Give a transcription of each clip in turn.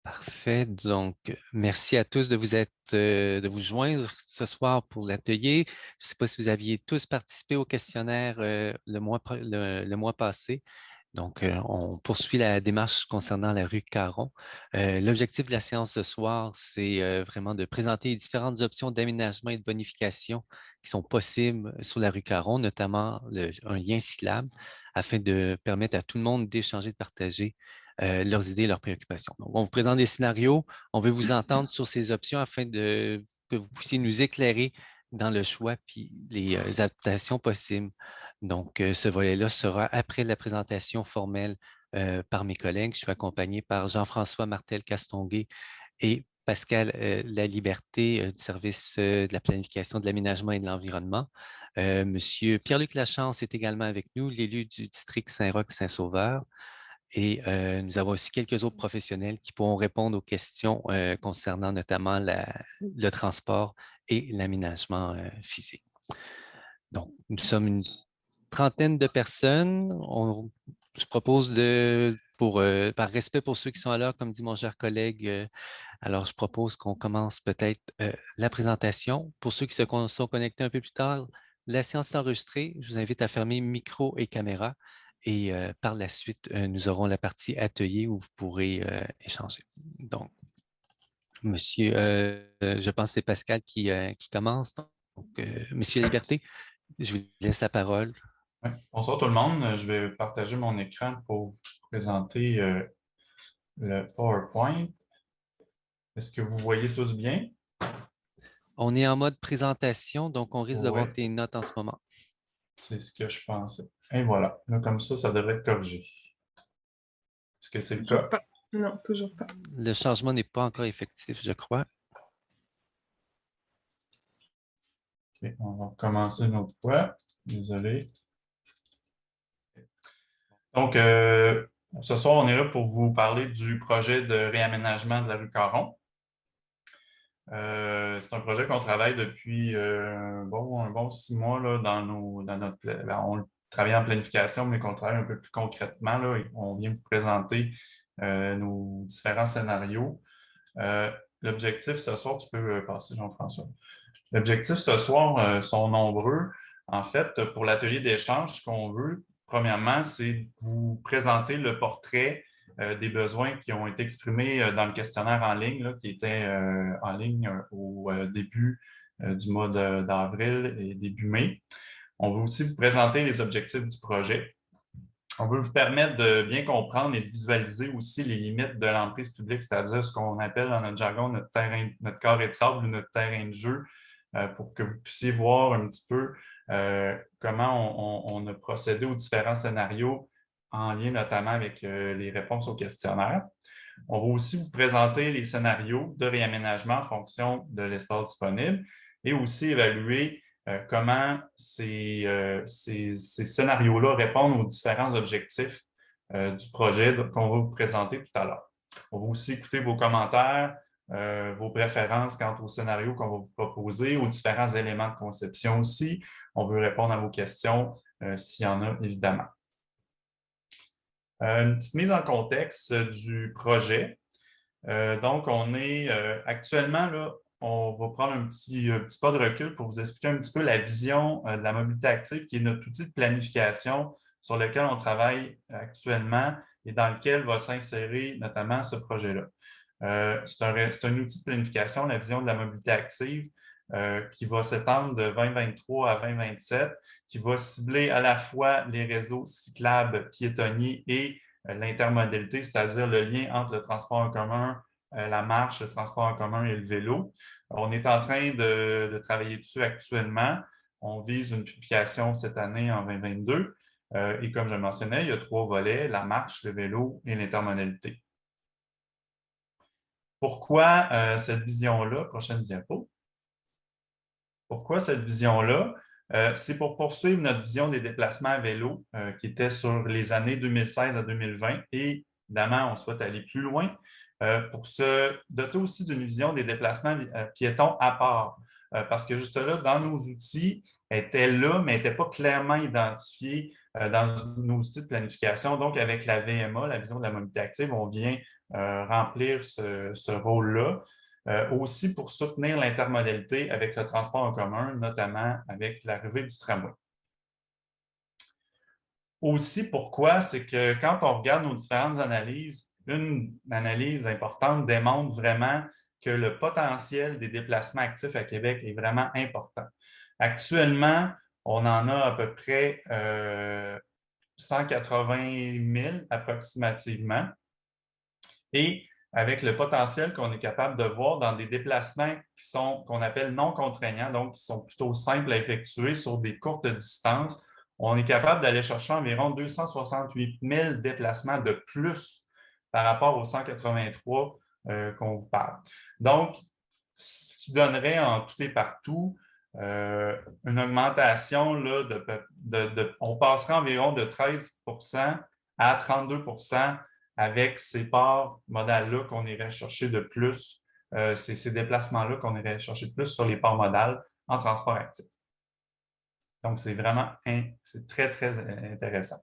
Parfait. Donc, merci à tous de vous joindre ce soir pour l'atelier. Je ne sais pas si vous aviez tous participé au questionnaire le mois passé. Donc, on poursuit la démarche concernant la rue Caron. L'objectif de la séance ce soir, c'est vraiment de présenter les différentes options d'aménagement et de bonification qui sont possibles sur la rue Caron, notamment un lien cyclable, afin de permettre à tout le monde d'échanger, de partager leurs idées, leurs préoccupations. Donc, on vous présente des scénarios, on veut vous entendre sur ces options afin que vous puissiez nous éclairer dans le choix puis les adaptations possibles. Donc, ce volet-là sera après la présentation formelle par mes collègues. Je suis accompagné par Jean-François Martel-Castonguay et Pascal Laliberté du service de la planification de l'aménagement et de l'environnement. Monsieur Pierre-Luc Lachance est également avec nous, l'élu du district Saint-Roch-Saint-Sauveur. Et nous avons aussi quelques autres professionnels qui pourront répondre aux questions concernant notamment le transport et l'aménagement physique. Donc, nous sommes une trentaine de personnes. Je propose par respect pour ceux qui sont là, comme dit mon cher collègue, alors je propose qu'on commence peut-être la présentation. Pour ceux qui sont connectés un peu plus tard, la séance est enregistrée. Je vous invite à fermer micro et caméra. Et par la suite, nous aurons la partie atelier où vous pourrez échanger. Donc, monsieur, je pense que c'est Pascal qui commence. Donc, monsieur Liberté, je vous laisse la parole. Ouais. Bonsoir tout le monde. Je vais partager mon écran pour vous présenter le PowerPoint. Est-ce que vous voyez tous bien? On est en mode présentation, donc on risque de Oui, voir tes notes en ce moment. c'est ce que je pensais. Et voilà. Là, comme ça devrait être corrigé. Est-ce que c'est le Toujours cas? pas. Non, toujours pas. Le changement n'est pas encore effectif, je crois. OK, on va commencer une autre fois. Désolé. Donc, ce soir, on est là pour vous parler du projet de réaménagement de la rue Caron. C'est un projet qu'on travaille depuis un bon 6 mois là, dans notre on travaille en planification, mais qu'on travaille un peu plus concrètement. Là, et on vient vous présenter nos différents scénarios. L'objectif ce soir, tu peux passer, Jean-François. L'objectif ce soir sont nombreux. En fait, pour l'atelier d'échange, ce qu'on veut, premièrement, c'est de vous présenter le portrait des besoins qui ont été exprimés dans le questionnaire en ligne, là, qui était en ligne au début du mois d'avril et début mai. On veut aussi vous présenter les objectifs du projet. On veut vous permettre de bien comprendre et de visualiser aussi les limites de l'emprise publique, c'est-à-dire ce qu'on appelle dans notre jargon notre carré de sable ou notre terrain de jeu, pour que vous puissiez voir un petit peu comment on a procédé aux différents scénarios en lien notamment avec les réponses aux questionnaires. On va aussi vous présenter les scénarios de réaménagement en fonction de l'espace disponible et aussi évaluer comment ces scénarios-là répondent aux différents objectifs du projet qu'on va vous présenter tout à l'heure. On va aussi écouter vos commentaires, vos préférences quant aux scénarios qu'on va vous proposer, aux différents éléments de conception aussi. On veut répondre à vos questions s'il y en a, évidemment. Une petite mise en contexte du projet. Donc, on est actuellement, là, on va prendre un petit pas de recul pour vous expliquer un petit peu la vision de la mobilité active, qui est notre outil de planification sur lequel on travaille actuellement et dans lequel va s'insérer notamment ce projet-là. C'est un outil de planification, la vision de la mobilité active, qui va s'étendre de 2023 à 2027, qui va cibler à la fois les réseaux cyclables, piétonniers et l'intermodalité, c'est-à-dire le lien entre le transport en commun, la marche, le transport en commun et le vélo. On est en train de travailler dessus actuellement. On vise une publication cette année en 2022. Et comme je le mentionnais, il y a 3 volets, la marche, le vélo et l'intermodalité. Pourquoi cette vision-là? Prochaine diapo. Pourquoi cette vision-là? C'est pour poursuivre notre vision des déplacements à vélo qui était sur les années 2016 à 2020 et évidemment, on souhaite aller plus loin pour se doter aussi d'une vision des déplacements piétons à part. Parce que juste là, dans nos outils, étaient là, mais n'étaient pas clairement identifiés dans nos outils de planification. Donc, avec la VMA, la vision de la mobilité active, on vient remplir ce rôle-là. Aussi pour soutenir l'intermodalité avec le transport en commun, notamment avec l'arrivée du tramway. Aussi, pourquoi? C'est que quand on regarde nos différentes analyses, une analyse importante démontre vraiment que le potentiel des déplacements actifs à Québec est vraiment important. Actuellement, on en a à peu près 180 000 approximativement. Et avec le potentiel qu'on est capable de voir dans des déplacements qu'on appelle non contraignants, donc qui sont plutôt simples à effectuer sur des courtes distances, on est capable d'aller chercher environ 268 000 déplacements de plus par rapport aux 183 qu'on vous parle. Donc, ce qui donnerait en tout et partout une augmentation, là, on passerait environ de 13 à 32 avec ces parts modales-là qu'on irait chercher de plus, ces déplacements-là qu'on irait chercher de plus sur les parts modales en transport actif. Donc, c'est très, très intéressant.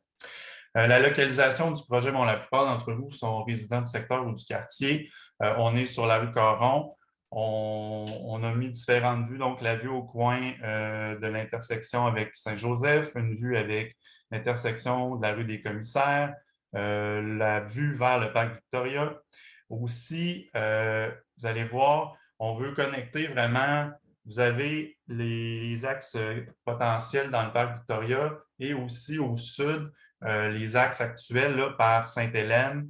La localisation du projet, bon, la plupart d'entre vous sont résidents du secteur ou du quartier. On est sur la rue Caron. On a mis différentes vues, donc la vue au coin de l'intersection avec Saint-Joseph, une vue avec l'intersection de la rue des Commissaires, la vue vers le parc Victoria. Aussi, vous allez voir, on veut connecter vraiment, vous avez les axes potentiels dans le parc Victoria et aussi au sud, les axes actuels là, par Sainte-Hélène,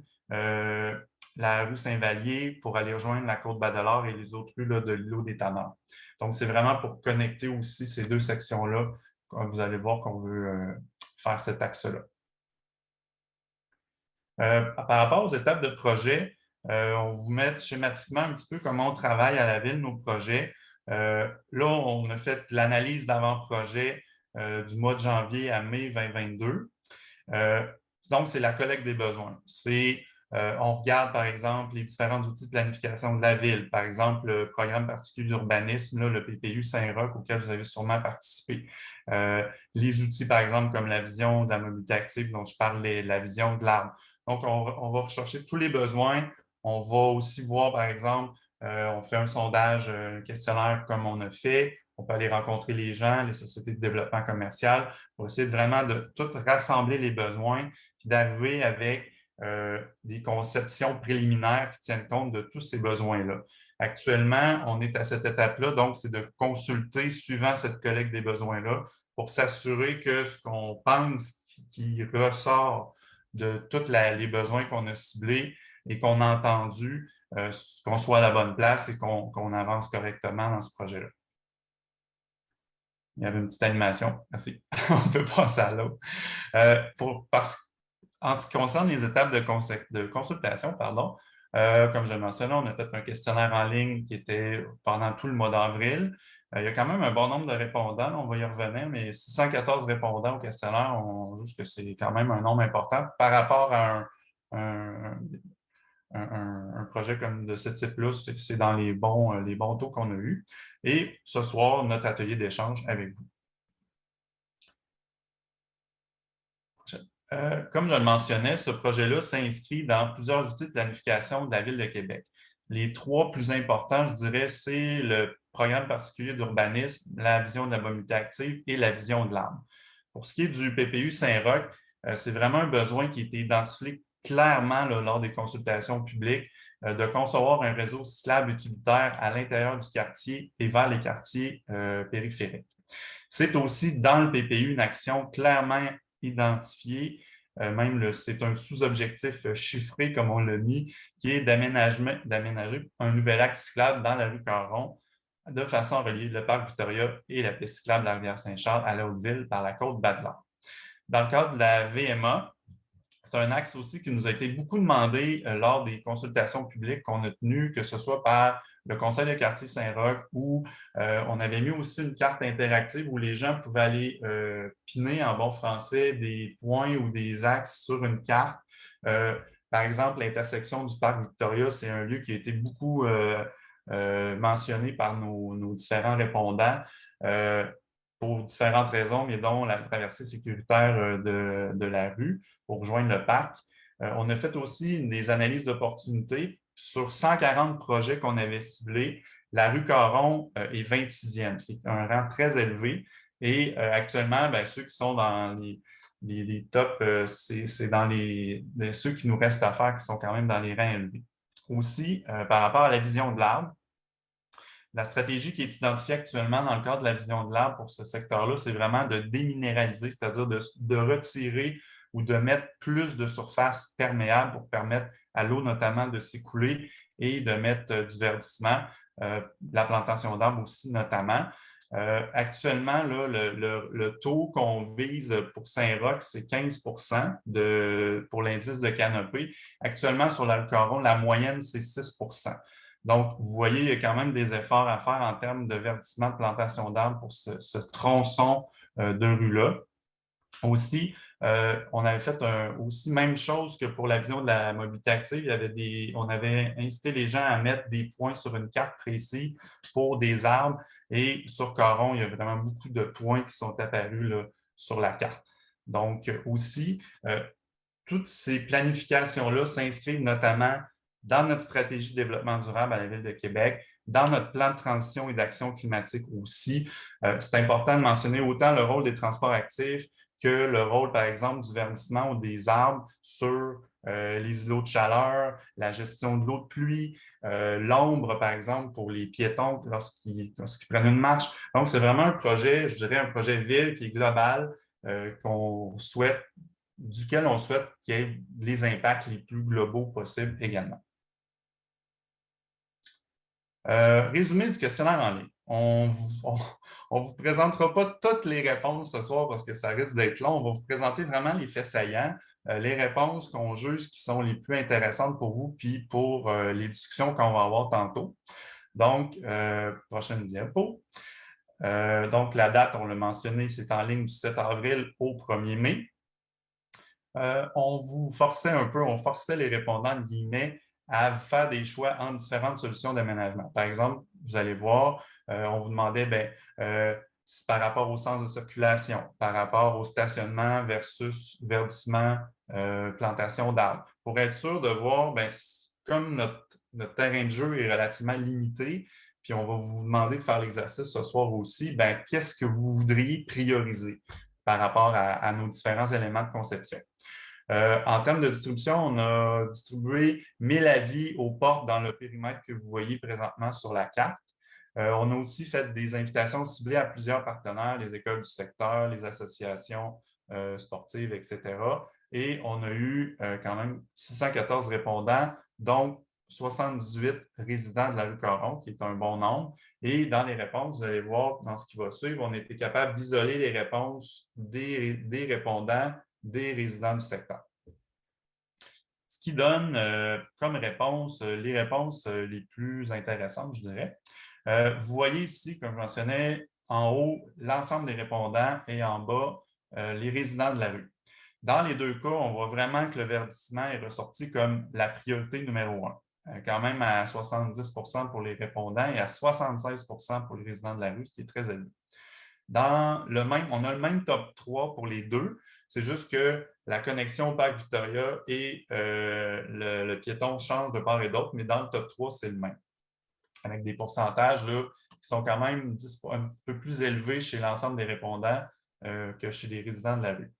la rue Saint-Vallier pour aller rejoindre la Côte-Badelard et les autres rues là, de l'îlot des Tanneurs. Donc, c'est vraiment pour connecter aussi ces deux sections-là. Vous allez voir qu'on veut faire cet axe-là. Par rapport aux étapes de projet, on vous met schématiquement un petit peu comment on travaille à la ville, nos projets. Là, on a fait l'analyse d'avant-projet du mois de janvier à mai 2022. Donc, c'est la collecte des besoins. On regarde, par exemple, les différents outils de planification de la ville. Par exemple, le programme particulier d'urbanisme, le PPU Saint-Roch, auquel vous avez sûrement participé. Les outils, par exemple, comme la vision de la mobilité active dont je parlais, la vision de l'arbre. Donc, on va rechercher tous les besoins. On va aussi voir, par exemple, on fait un sondage, un questionnaire comme on a fait. On peut aller rencontrer les gens, les sociétés de développement commercial pour essayer vraiment de tout rassembler les besoins puis d'arriver avec des conceptions préliminaires qui tiennent compte de tous ces besoins-là. Actuellement, on est à cette étape-là, donc c'est de consulter suivant cette collecte des besoins-là pour s'assurer que ce qu'on pense qui ressort de tous les besoins qu'on a ciblés et qu'on a entendus, qu'on soit à la bonne place et qu'on avance correctement dans ce projet-là. Il y avait une petite animation. Merci. On peut passer à l'autre. En ce qui concerne les étapes de consultation, pardon, comme je le mentionnais, on a fait un questionnaire en ligne qui était pendant tout le mois d'avril. Il y a quand même un bon nombre de répondants, on va y revenir, mais 614 répondants au questionnaire, on juge que c'est quand même un nombre important par rapport à un projet comme de ce type-là, c'est dans les bons taux qu'on a eus. Et ce soir, notre atelier d'échange avec vous. Comme je le mentionnais, ce projet-là s'inscrit dans plusieurs outils de planification de la Ville de Québec. Les trois plus importants, je dirais, c'est le programme particulier d'urbanisme, la vision de la mobilité active et la vision de l'arbre. Pour ce qui est du PPU Saint-Roch, c'est vraiment un besoin qui a été identifié clairement là, lors des consultations publiques de concevoir un réseau cyclable utilitaire à l'intérieur du quartier et vers les quartiers périphériques. C'est aussi dans le PPU une action clairement identifiée, même c'est un sous-objectif chiffré, comme on l'a mis, qui est d'aménager un nouvel axe cyclable dans la rue Caron de façon à relier le parc Victoria et la piste cyclable de la rivière Saint-Charles à la Haute-Ville par la côte Badelard. Dans le cadre de la VMA, c'est un axe aussi qui nous a été beaucoup demandé lors des consultations publiques qu'on a tenues, que ce soit par le Conseil de quartier Saint-Roch, où on avait mis aussi une carte interactive où les gens pouvaient aller piner en bon français des points ou des axes sur une carte. Par exemple, l'intersection du parc Victoria, c'est un lieu qui a été beaucoup mentionné par nos différents répondants pour différentes raisons, mais dont la traversée sécuritaire de la rue pour rejoindre le parc. On a fait aussi des analyses d'opportunités. Sur 140 projets qu'on avait ciblés, la rue Caron est 26e. C'est un rang très élevé. Et actuellement, ben, ceux qui sont dans les tops, c'est dans ceux qui nous restent à faire qui sont quand même dans les rangs élevés. Aussi, par rapport à la vision de l'arbre, la stratégie qui est identifiée actuellement dans le cadre de la vision de l'arbre pour ce secteur-là, c'est vraiment de déminéraliser, c'est-à-dire de retirer ou de mettre plus de surface perméable pour permettre à l'eau notamment de s'écouler et de mettre du verdissement, la plantation d'arbres aussi notamment. Actuellement, là, le taux qu'on vise pour Saint-Roch, c'est 15 pour l'indice de canopée. Actuellement, sur l'Alcoron, la moyenne, c'est 6 Donc, vous voyez, il y a quand même des efforts à faire en termes de verdissement de plantation d'arbres pour ce tronçon de rue-là. Aussi, on avait fait aussi même chose que pour la vision de la mobilité active. On avait incité les gens à mettre des points sur une carte précise pour des arbres. Et sur Caron, il y a vraiment beaucoup de points qui sont apparus là, sur la carte. Donc, aussi, toutes ces planifications-là s'inscrivent notamment dans notre stratégie de développement durable à la Ville de Québec, dans notre plan de transition et d'action climatique aussi. C'est important de mentionner autant le rôle des transports actifs que le rôle, par exemple, du verdissement ou des arbres sur les îlots de chaleur, la gestion de l'eau de pluie, l'ombre, par exemple, pour les piétons lorsqu'ils prennent une marche. Donc, c'est vraiment un projet, je dirais, un projet ville qui est global, duquel on souhaite qu'il y ait les impacts les plus globaux possibles également. Résumé du questionnaire en ligne. On ne vous présentera pas toutes les réponses ce soir parce que ça risque d'être long. On va vous présenter vraiment les faits saillants, les réponses qu'on juge qui sont les plus intéressantes pour vous, puis pour les discussions qu'on va avoir tantôt. Donc, prochaine diapo. Donc, la date, on l'a mentionné, c'est en ligne du 7 avril au 1er mai. On vous forçait un peu, on forçait les répondants, de guillemets, à faire des choix entre différentes solutions d'aménagement. Par exemple, vous allez voir, on vous demandait par rapport au sens de circulation, par rapport au stationnement versus verdissement, plantation d'arbres. Pour être sûr de voir, comme notre terrain de jeu est relativement limité, puis on va vous demander de faire l'exercice ce soir aussi, qu'est-ce que vous voudriez prioriser par rapport à nos différents éléments de conception. En termes de distribution, on a distribué 1000 avis aux portes dans le périmètre que vous voyez présentement sur la carte. On a aussi fait des invitations ciblées à plusieurs partenaires, les écoles du secteur, les associations sportives, etc. Et on a eu quand même 614 répondants, donc 78 résidents de la rue Caron, qui est un bon nombre. Et dans les réponses, vous allez voir dans ce qui va suivre, on a été capable d'isoler les réponses des répondants des résidents du secteur. Ce qui donne comme réponse les réponses les plus intéressantes, je dirais. Vous voyez ici, comme je mentionnais, en haut, l'ensemble des répondants et en bas, les résidents de la rue. Dans les deux cas, on voit vraiment que le verdissement est ressorti comme la priorité numéro 1, quand même à 70 pour les répondants et à 76 pour les résidents de la rue, ce qui est très élevé. On a le même top 3 pour les deux. C'est juste que la connexion au parc Victoria et le piéton changent de part et d'autre, mais dans le top 3, c'est le même. Avec des pourcentages là, qui sont quand même un petit peu plus élevés chez l'ensemble des répondants que chez les résidents de la rue.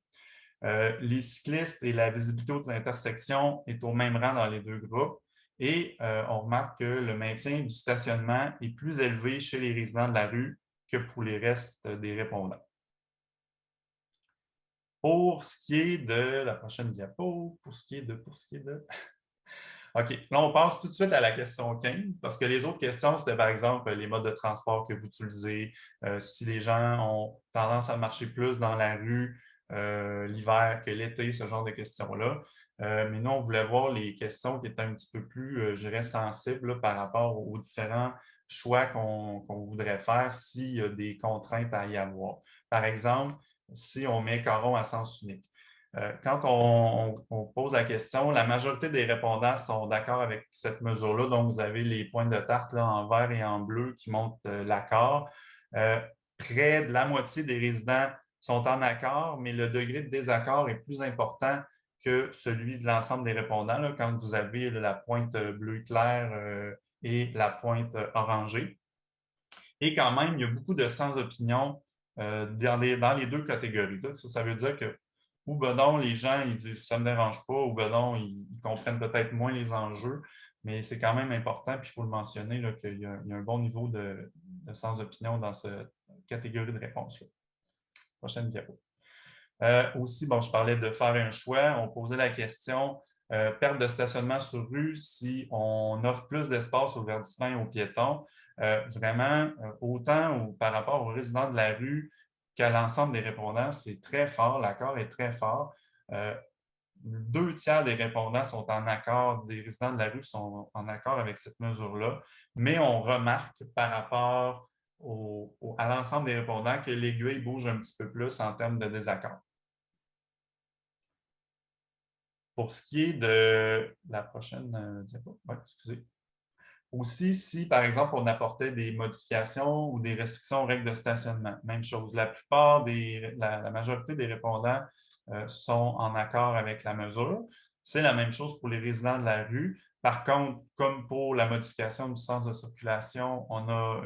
Les cyclistes et la visibilité aux intersections est au même rang dans les deux groupes. Et on remarque que le maintien du stationnement est plus élevé chez les résidents de la rue que pour les restes des répondants. Pour ce qui est de la prochaine diapo, pour ce qui est de... OK, là, on passe tout de suite à la question 15, parce que les autres questions, c'était par exemple les modes de transport que vous utilisez, si les gens ont tendance à marcher plus dans la rue l'hiver que l'été, ce genre de questions-là. Mais nous, on voulait voir les questions qui étaient un petit peu plus, je dirais, sensibles là, par rapport aux différents choix qu'on voudrait faire s'il y a des contraintes à y avoir. Par exemple, si on met Caron à sens unique. Quand on pose la question, la majorité des répondants sont d'accord avec cette mesure-là. Donc, vous avez les points de tarte là, en vert et en bleu qui montrent l'accord. Près de la moitié des résidents sont en accord, mais le degré de désaccord est plus important que celui de l'ensemble des répondants, là, quand vous avez la pointe bleue claire et la pointe orangée. Et quand même, il y a beaucoup de sans-opinion dans les deux catégories. Ça veut dire que ou ben non, les gens ils disent ça ne me dérange pas, ou ben non, ils comprennent peut-être moins les enjeux, mais c'est quand même important, puis il faut le mentionner qu'il y a un bon niveau de sans-opinion dans cette catégorie de réponse-là. Prochaine diapo. Aussi, bon, je parlais de faire un choix. On posait la question perte de stationnement sur rue si on offre plus d'espace aux verdissement et aux piétons. Vraiment, autant ou par rapport aux résidents de la rue qu'à l'ensemble des répondants, c'est très fort. L'accord est très fort. 2 tiers des répondants sont en accord, des résidents de la rue sont en accord avec cette mesure-là, mais on remarque par rapport à l'ensemble des répondants que l'aiguille bouge un petit peu plus en termes de désaccord. Pour ce qui est de la prochaine diapo, excusez. Aussi, si par exemple on apportait des modifications ou des restrictions aux règles de stationnement, même chose. La majorité des répondants sont en accord avec la mesure. C'est la même chose pour les résidents de la rue. Par contre, comme pour la modification du sens de circulation,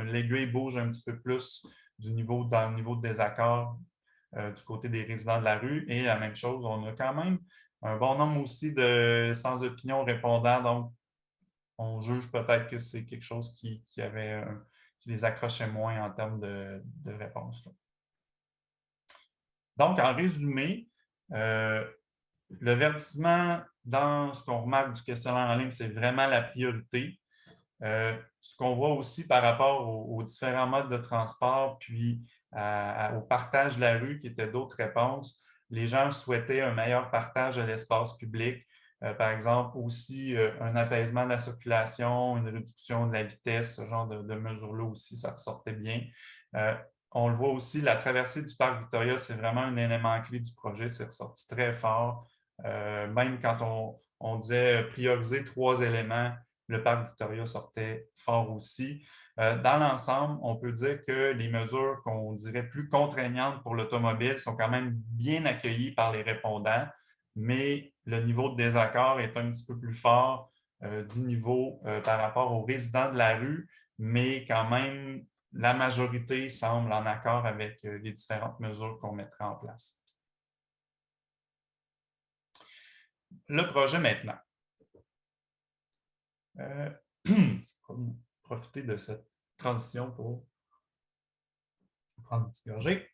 l'aiguille bouge un petit peu plus dans le niveau de désaccord du côté des résidents de la rue. Et la même chose, on a quand même un bon nombre aussi de sans-opinion répondants. Donc, on juge peut-être que c'est quelque chose qui les accrochait moins en termes de réponse. Donc, en résumé, le verdissement dans ce qu'on remarque du questionnaire en ligne, c'est vraiment la priorité. Ce qu'on voit aussi par rapport aux différents modes de transport, puis au partage de la rue, qui étaient d'autres réponses, les gens souhaitaient un meilleur partage de l'espace public. Par exemple, aussi un apaisement de la circulation, une réduction de la vitesse, ce genre de mesures-là aussi, ça ressortait bien. On le voit aussi, la traversée du parc Victoria, c'est vraiment un élément clé du projet, c'est ressorti très fort. Même quand on disait prioriser 3 éléments, le parc Victoria sortait fort aussi. Dans l'ensemble, on peut dire que les mesures qu'on dirait plus contraignantes pour l'automobile sont quand même bien accueillies par les répondants, mais le niveau de désaccord est un petit peu plus fort du niveau par rapport aux résidents de la rue, mais quand même, la majorité semble en accord avec les différentes mesures qu'on mettrait en place. Le projet maintenant. Je vais profiter de cette transition pour prendre une petite gorgée.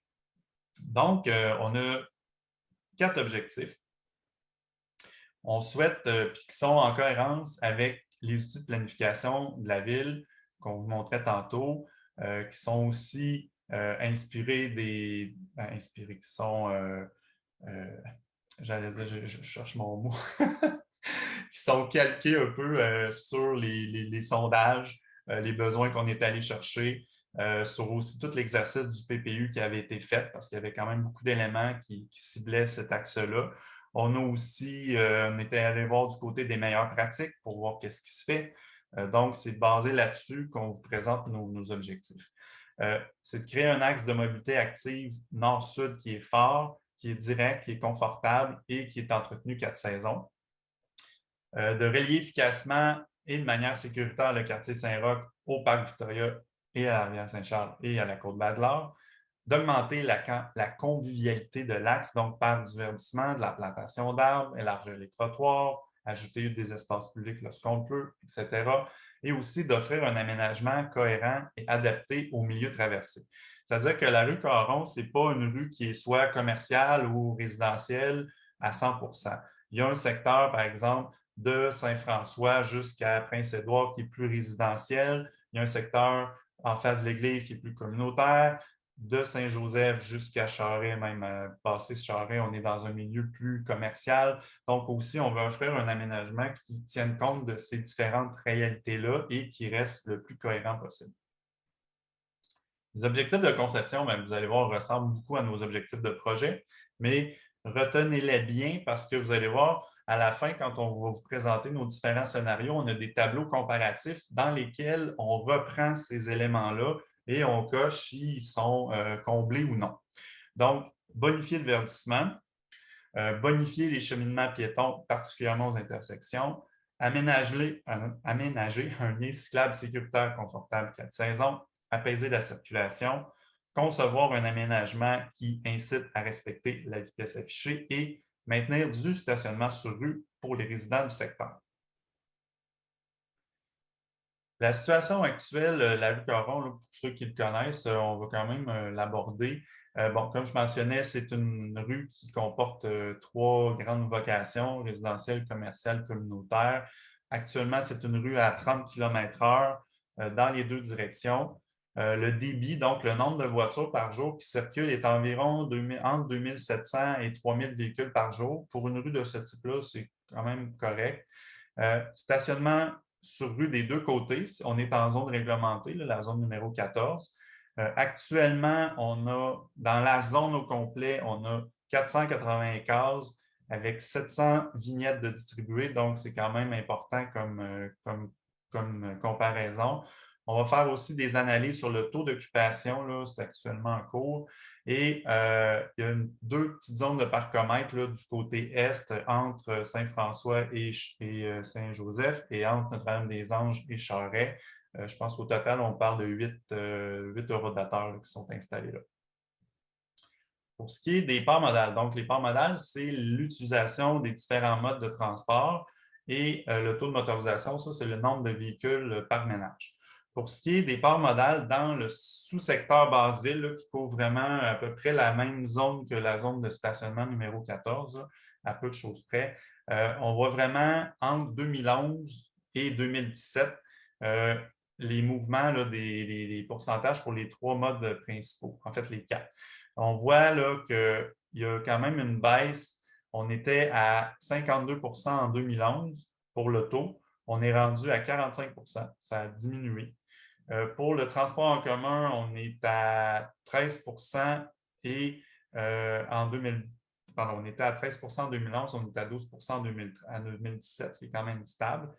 Donc, on a 4 objectifs. On souhaite, puis qui sont en cohérence avec les outils de planification de la ville qu'on vous montrait tantôt, qui sont aussi inspirés qui sont, j'allais dire, je cherche mon mot, qui sont calqués un peu sur les sondages, les besoins qu'on est allé chercher, sur aussi tout l'exercice du PPU qui avait été fait, parce qu'il y avait quand même beaucoup d'éléments qui ciblaient cet axe-là. On a aussi, on était allé voir du côté des meilleures pratiques pour voir qu'est-ce qui se fait. Donc, c'est basé là-dessus qu'on vous présente nos objectifs. C'est de créer un axe de mobilité active nord-sud qui est fort, qui est direct, qui est confortable et qui est entretenu 4 saisons. De relier efficacement et de manière sécuritaire le quartier Saint-Roch au parc Victoria et à la rivière Saint-Charles et à la Côte-Badelaar, d'augmenter la convivialité de l'axe, donc par du verdissement, de la plantation d'arbres, élargir les trottoirs, ajouter des espaces publics lorsqu'on peut, etc. Et aussi d'offrir un aménagement cohérent et adapté au milieu traversé. C'est-à-dire que la rue Caron, ce n'est pas une rue qui est soit commerciale ou résidentielle à 100%. Il y a un secteur, par exemple, de Saint-François jusqu'à Prince-Édouard qui est plus résidentiel. Il y a un secteur en face de l'église qui est plus communautaire. De Saint-Joseph jusqu'à Charest, même passé Charest, on est dans un milieu plus commercial. Donc aussi, on veut offrir un aménagement qui tienne compte de ces différentes réalités-là et qui reste le plus cohérent possible. Les objectifs de conception, bien, vous allez voir, ressemblent beaucoup à nos objectifs de projet, mais retenez-les bien parce que vous allez voir, à la fin, quand on va vous présenter nos différents scénarios, on a des tableaux comparatifs dans lesquels on reprend ces éléments-là et on coche s'ils sont comblés ou non. Donc, bonifier le verdissement, bonifier les cheminements piétons, particulièrement aux intersections, aménager un lien cyclable sécuritaire, confortable, 4 saisons, apaiser la circulation, concevoir un aménagement qui incite à respecter la vitesse affichée et maintenir du stationnement sur rue pour les résidents du secteur. La situation actuelle, la rue Caron, pour ceux qui le connaissent, on va quand même l'aborder. Bon, comme je mentionnais, c'est une rue qui comporte trois grandes vocations, résidentielle, commerciale, communautaire. Actuellement, c'est une rue à 30 km/h dans les deux directions. Le débit, donc le nombre de voitures par jour qui circulent, est environ entre 2700 et 3000 véhicules par jour. Pour une rue de ce type-là, c'est quand même correct. Stationnement sur rue des deux côtés. On est en zone réglementée, là, la zone numéro 14. Actuellement, on a, dans la zone au complet, on a 480 cases avec 700 vignettes de distribuées, donc c'est quand même important comme comparaison. On va faire aussi des analyses sur le taux d'occupation, là, c'est actuellement en cours. Et il y a deux petites zones de parcomètre là, du côté est entre Saint-François et Saint-Joseph et entre Notre-Dame-des-Anges et Charest. Je pense qu'au total, on parle de 8 eurodateurs qui sont installés là. Pour ce qui est des parts modales, donc les parts modales, c'est l'utilisation des différents modes de transport et le taux de motorisation, ça, c'est le nombre de véhicules par ménage. Pour ce qui est des parts modales dans le sous-secteur Basse-Ville, là, qui couvre vraiment à peu près la même zone que la zone de stationnement numéro 14, là, à peu de choses près, on voit vraiment entre 2011 et 2017 les mouvements, là, les pourcentages pour les trois modes principaux, en fait les quatre. On voit là qu'il y a quand même une baisse. On était à 52 en 2011 pour le taux. On est rendu à 45 ça a diminué. Pour le transport en commun, on est à 13 et en 2000, pardon, on était à 13 en 2011, on est à 12 en 2017, ce qui est quand même stable.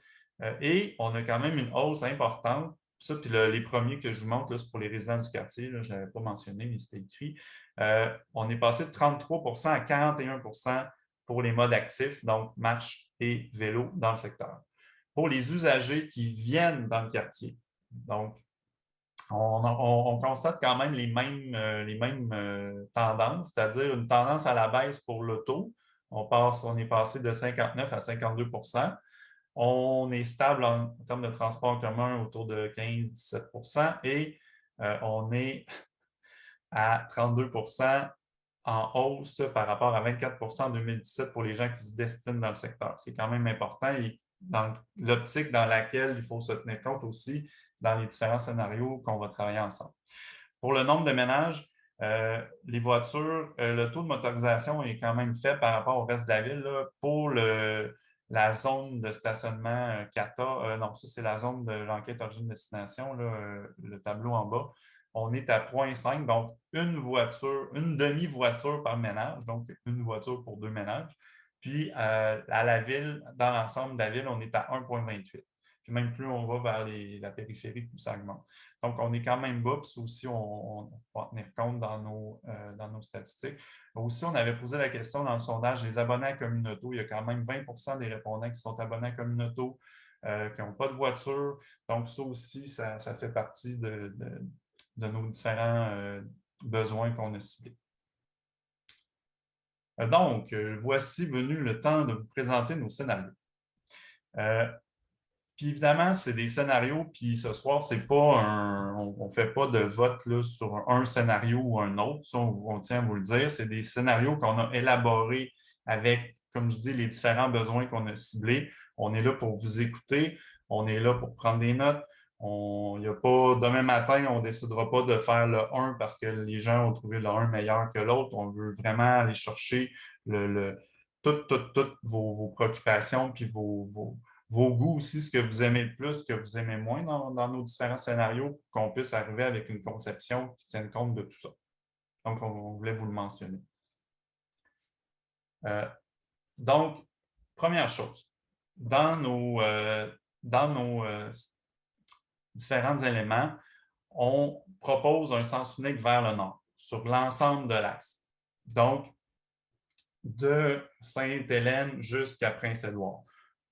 Et on a quand même une hausse importante. Ça, puis les premiers que je vous montre, c'est pour les résidents du quartier. Là, je ne l'avais pas mentionné, mais c'était écrit. On est passé de 33 à 41 pour les modes actifs, donc marche et vélo dans le secteur. Pour les usagers qui viennent dans le quartier, donc on constate quand même les mêmes tendances, c'est-à-dire une tendance à la baisse pour l'auto. On est passé de 59 à 52 on est stable en termes de transport en commun autour de 15-17 et on est à 32 en hausse par rapport à 24 en 2017 pour les gens qui se destinent dans le secteur. C'est quand même important et dans l'optique dans laquelle il faut se tenir compte aussi dans les différents scénarios qu'on va travailler ensemble. Pour le nombre de ménages, les voitures, le taux de motorisation est quand même fait par rapport au reste de la ville. Là. Pour la zone de stationnement CATA, non, ça c'est la zone de l'enquête origine-destination, le tableau en bas. On est à 0,5, donc une demi-voiture par ménage, donc une voiture pour deux ménages. Puis à la ville, dans l'ensemble de la ville, on est à 1,28. Puis même plus on va vers la périphérie, plus ça augmente. Donc, on est quand même bas, puis ça aussi, on va tenir compte dans nos statistiques. Aussi, on avait posé la question dans le sondage des abonnés à Communauto. Il y a quand même 20 des répondants qui sont abonnés à Communauto, qui n'ont pas de voiture. Donc, ça aussi, ça fait partie de nos différents besoins qu'on a ciblés. Donc, voici venu le temps de vous présenter nos scénarios. Puis évidemment, c'est des scénarios, puis ce soir, c'est pas on ne fait pas de vote là, sur un scénario ou un autre, ça, on tient à vous le dire. C'est des scénarios qu'on a élaborés avec, comme je dis, les différents besoins qu'on a ciblés. On est là pour vous écouter, on est là pour prendre des notes. Il n'y a pas, demain matin, on ne décidera pas de faire le 1 parce que les gens ont trouvé le 1 meilleur que l'autre. On veut vraiment aller chercher toutes vos préoccupations puis vos goûts aussi, ce que vous aimez le plus, ce que vous aimez moins dans nos différents scénarios, pour qu'on puisse arriver avec une conception qui tienne compte de tout ça. Donc, on voulait vous le mentionner. Donc, première chose, dans nos différents éléments, on propose un sens unique vers le nord, sur l'ensemble de l'axe. Donc, de Sainte-Hélène jusqu'à Prince-Édouard.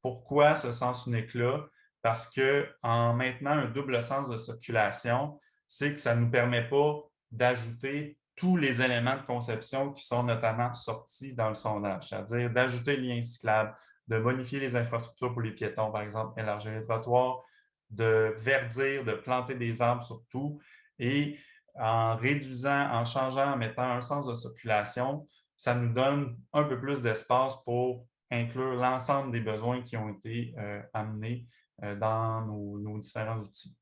Pourquoi ce sens unique-là? Parce qu'en maintenant un double sens de circulation, c'est que ça ne nous permet pas d'ajouter tous les éléments de conception qui sont notamment sortis dans le sondage, c'est-à-dire d'ajouter le lien cyclable, de bonifier les infrastructures pour les piétons, par exemple, élargir les trottoirs, de verdir, de planter des arbres surtout, et en réduisant, en changeant, en mettant un sens de circulation, ça nous donne un peu plus d'espace pour inclure l'ensemble des besoins qui ont été amenés dans nos différents outils.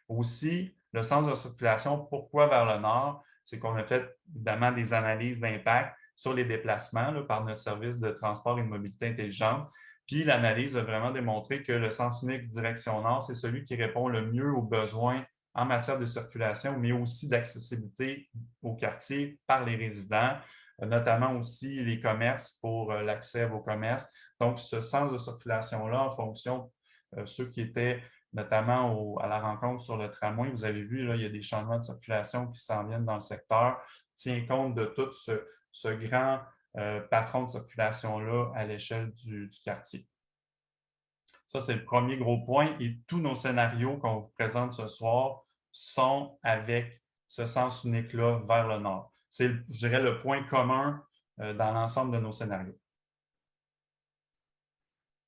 Aussi, le sens de circulation, pourquoi vers le nord? C'est qu'on a fait évidemment des analyses d'impact sur les déplacements là, par notre service de transport et de mobilité intelligente. Puis l'analyse a vraiment démontré que le sens unique direction nord, c'est celui qui répond le mieux aux besoins en matière de circulation, mais aussi d'accessibilité au quartier par les résidents, notamment aussi les commerces pour l'accès à vos commerces. Donc, ce sens de circulation-là, en fonction de ceux qui étaient notamment à la rencontre sur le tramway, vous avez vu, là, il y a des changements de circulation qui s'en viennent dans le secteur, tient compte de tout ce grand patron de circulation-là à l'échelle du quartier. Ça, c'est le premier gros point. Et tous nos scénarios qu'on vous présente ce soir sont avec ce sens unique-là vers le nord. C'est, je dirais, le point commun dans l'ensemble de nos scénarios.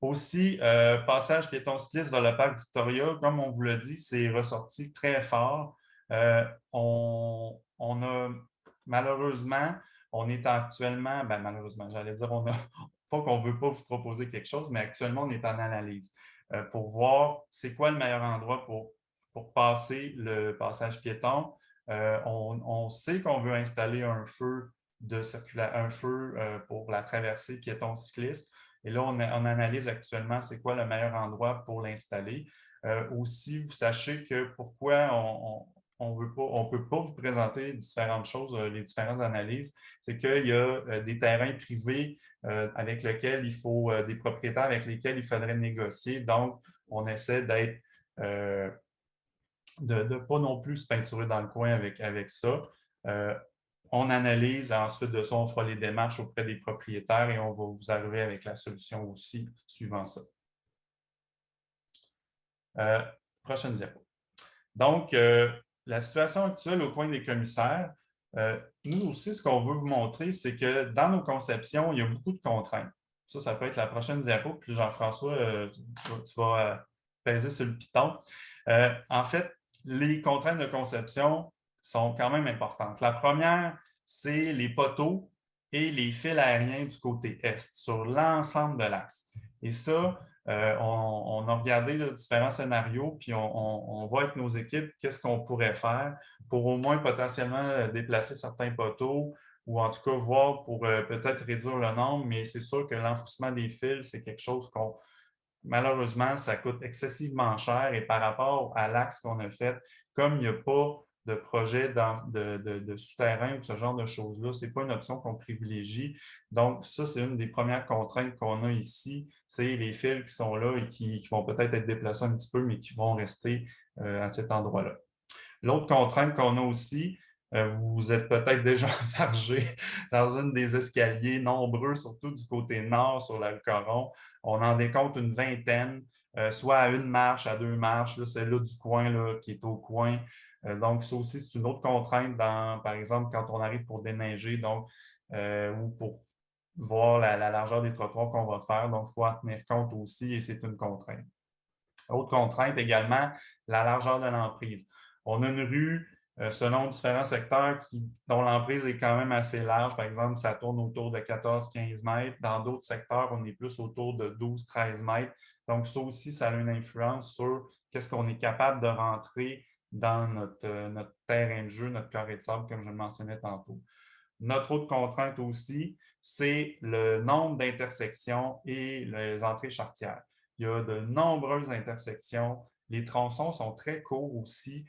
Aussi, passage piéton-cycliste vers le parc Victoria, comme on vous l'a dit, c'est ressorti très fort. On a malheureusement, on est actuellement, ben malheureusement, j'allais dire, on a pas qu'on ne veut pas vous proposer quelque chose, mais actuellement, on est en analyse pour voir c'est quoi le meilleur endroit pour passer le passage piéton. On sait qu'on veut installer un feu pour la traversée piéton-cycliste. Et là, on analyse actuellement c'est quoi le meilleur endroit pour l'installer. Aussi, vous sachez que pourquoi on ne peut pas vous présenter différentes choses, les différentes analyses, c'est qu'il y a des terrains privés avec lesquels il faut, des propriétaires avec lesquels il faudrait négocier. Donc, on essaie d'être, de ne pas non plus se peinturer dans le coin avec ça. On analyse, ensuite de ça, on fera les démarches auprès des propriétaires et on va vous arriver avec la solution aussi suivant ça. Prochaine diapo. Donc, la situation actuelle au coin des commissaires, nous aussi, ce qu'on veut vous montrer, c'est que dans nos conceptions, il y a beaucoup de contraintes. Ça peut être la prochaine diapo. Puis Jean-François, tu vas peser sur le piton. En fait, les contraintes de conception sont quand même importantes. La première, c'est les poteaux et les fils aériens du côté est, sur l'ensemble de l'axe. Et ça, on a regardé différents scénarios, puis on voit avec nos équipes qu'est-ce qu'on pourrait faire pour au moins potentiellement déplacer certains poteaux ou en tout cas voir pour peut-être réduire le nombre, mais c'est sûr que l'enfouissement des fils, c'est quelque chose qu'on malheureusement, ça coûte excessivement cher et par rapport à l'axe qu'on a fait, comme il n'y a pas de projet de souterrain ou ce genre de choses-là, ce n'est pas une option qu'on privilégie. Donc, ça, c'est une des premières contraintes qu'on a ici, c'est les fils qui sont là et qui vont peut-être être déplacés un petit peu, mais qui vont rester à cet endroit-là. L'autre contrainte qu'on a aussi, vous êtes peut-être déjà enfargé dans une des escaliers nombreux, surtout du côté nord sur le Coron. On en décompte une vingtaine, soit à une marche, à deux marches. Là, celle-là du coin là, qui est au coin. Donc, ça aussi, c'est une autre contrainte, par exemple, quand on arrive pour déneiger ou pour voir la largeur des trottoirs qu'on va faire. Donc, il faut en tenir compte aussi et c'est une contrainte. Autre contrainte également, la largeur de l'emprise. On a une rue selon différents secteurs dont l'emprise est quand même assez large. Par exemple, ça tourne autour de 14-15 mètres. Dans d'autres secteurs, on est plus autour de 12-13 mètres. Donc, ça aussi, ça a une influence sur qu'est-ce qu'on est capable de rentrer dans notre terrain de jeu, notre carré de sable, comme je le mentionnais tantôt. Notre autre contrainte aussi, c'est le nombre d'intersections et les entrées charretières. Il y a de nombreuses intersections. Les tronçons sont très courts aussi.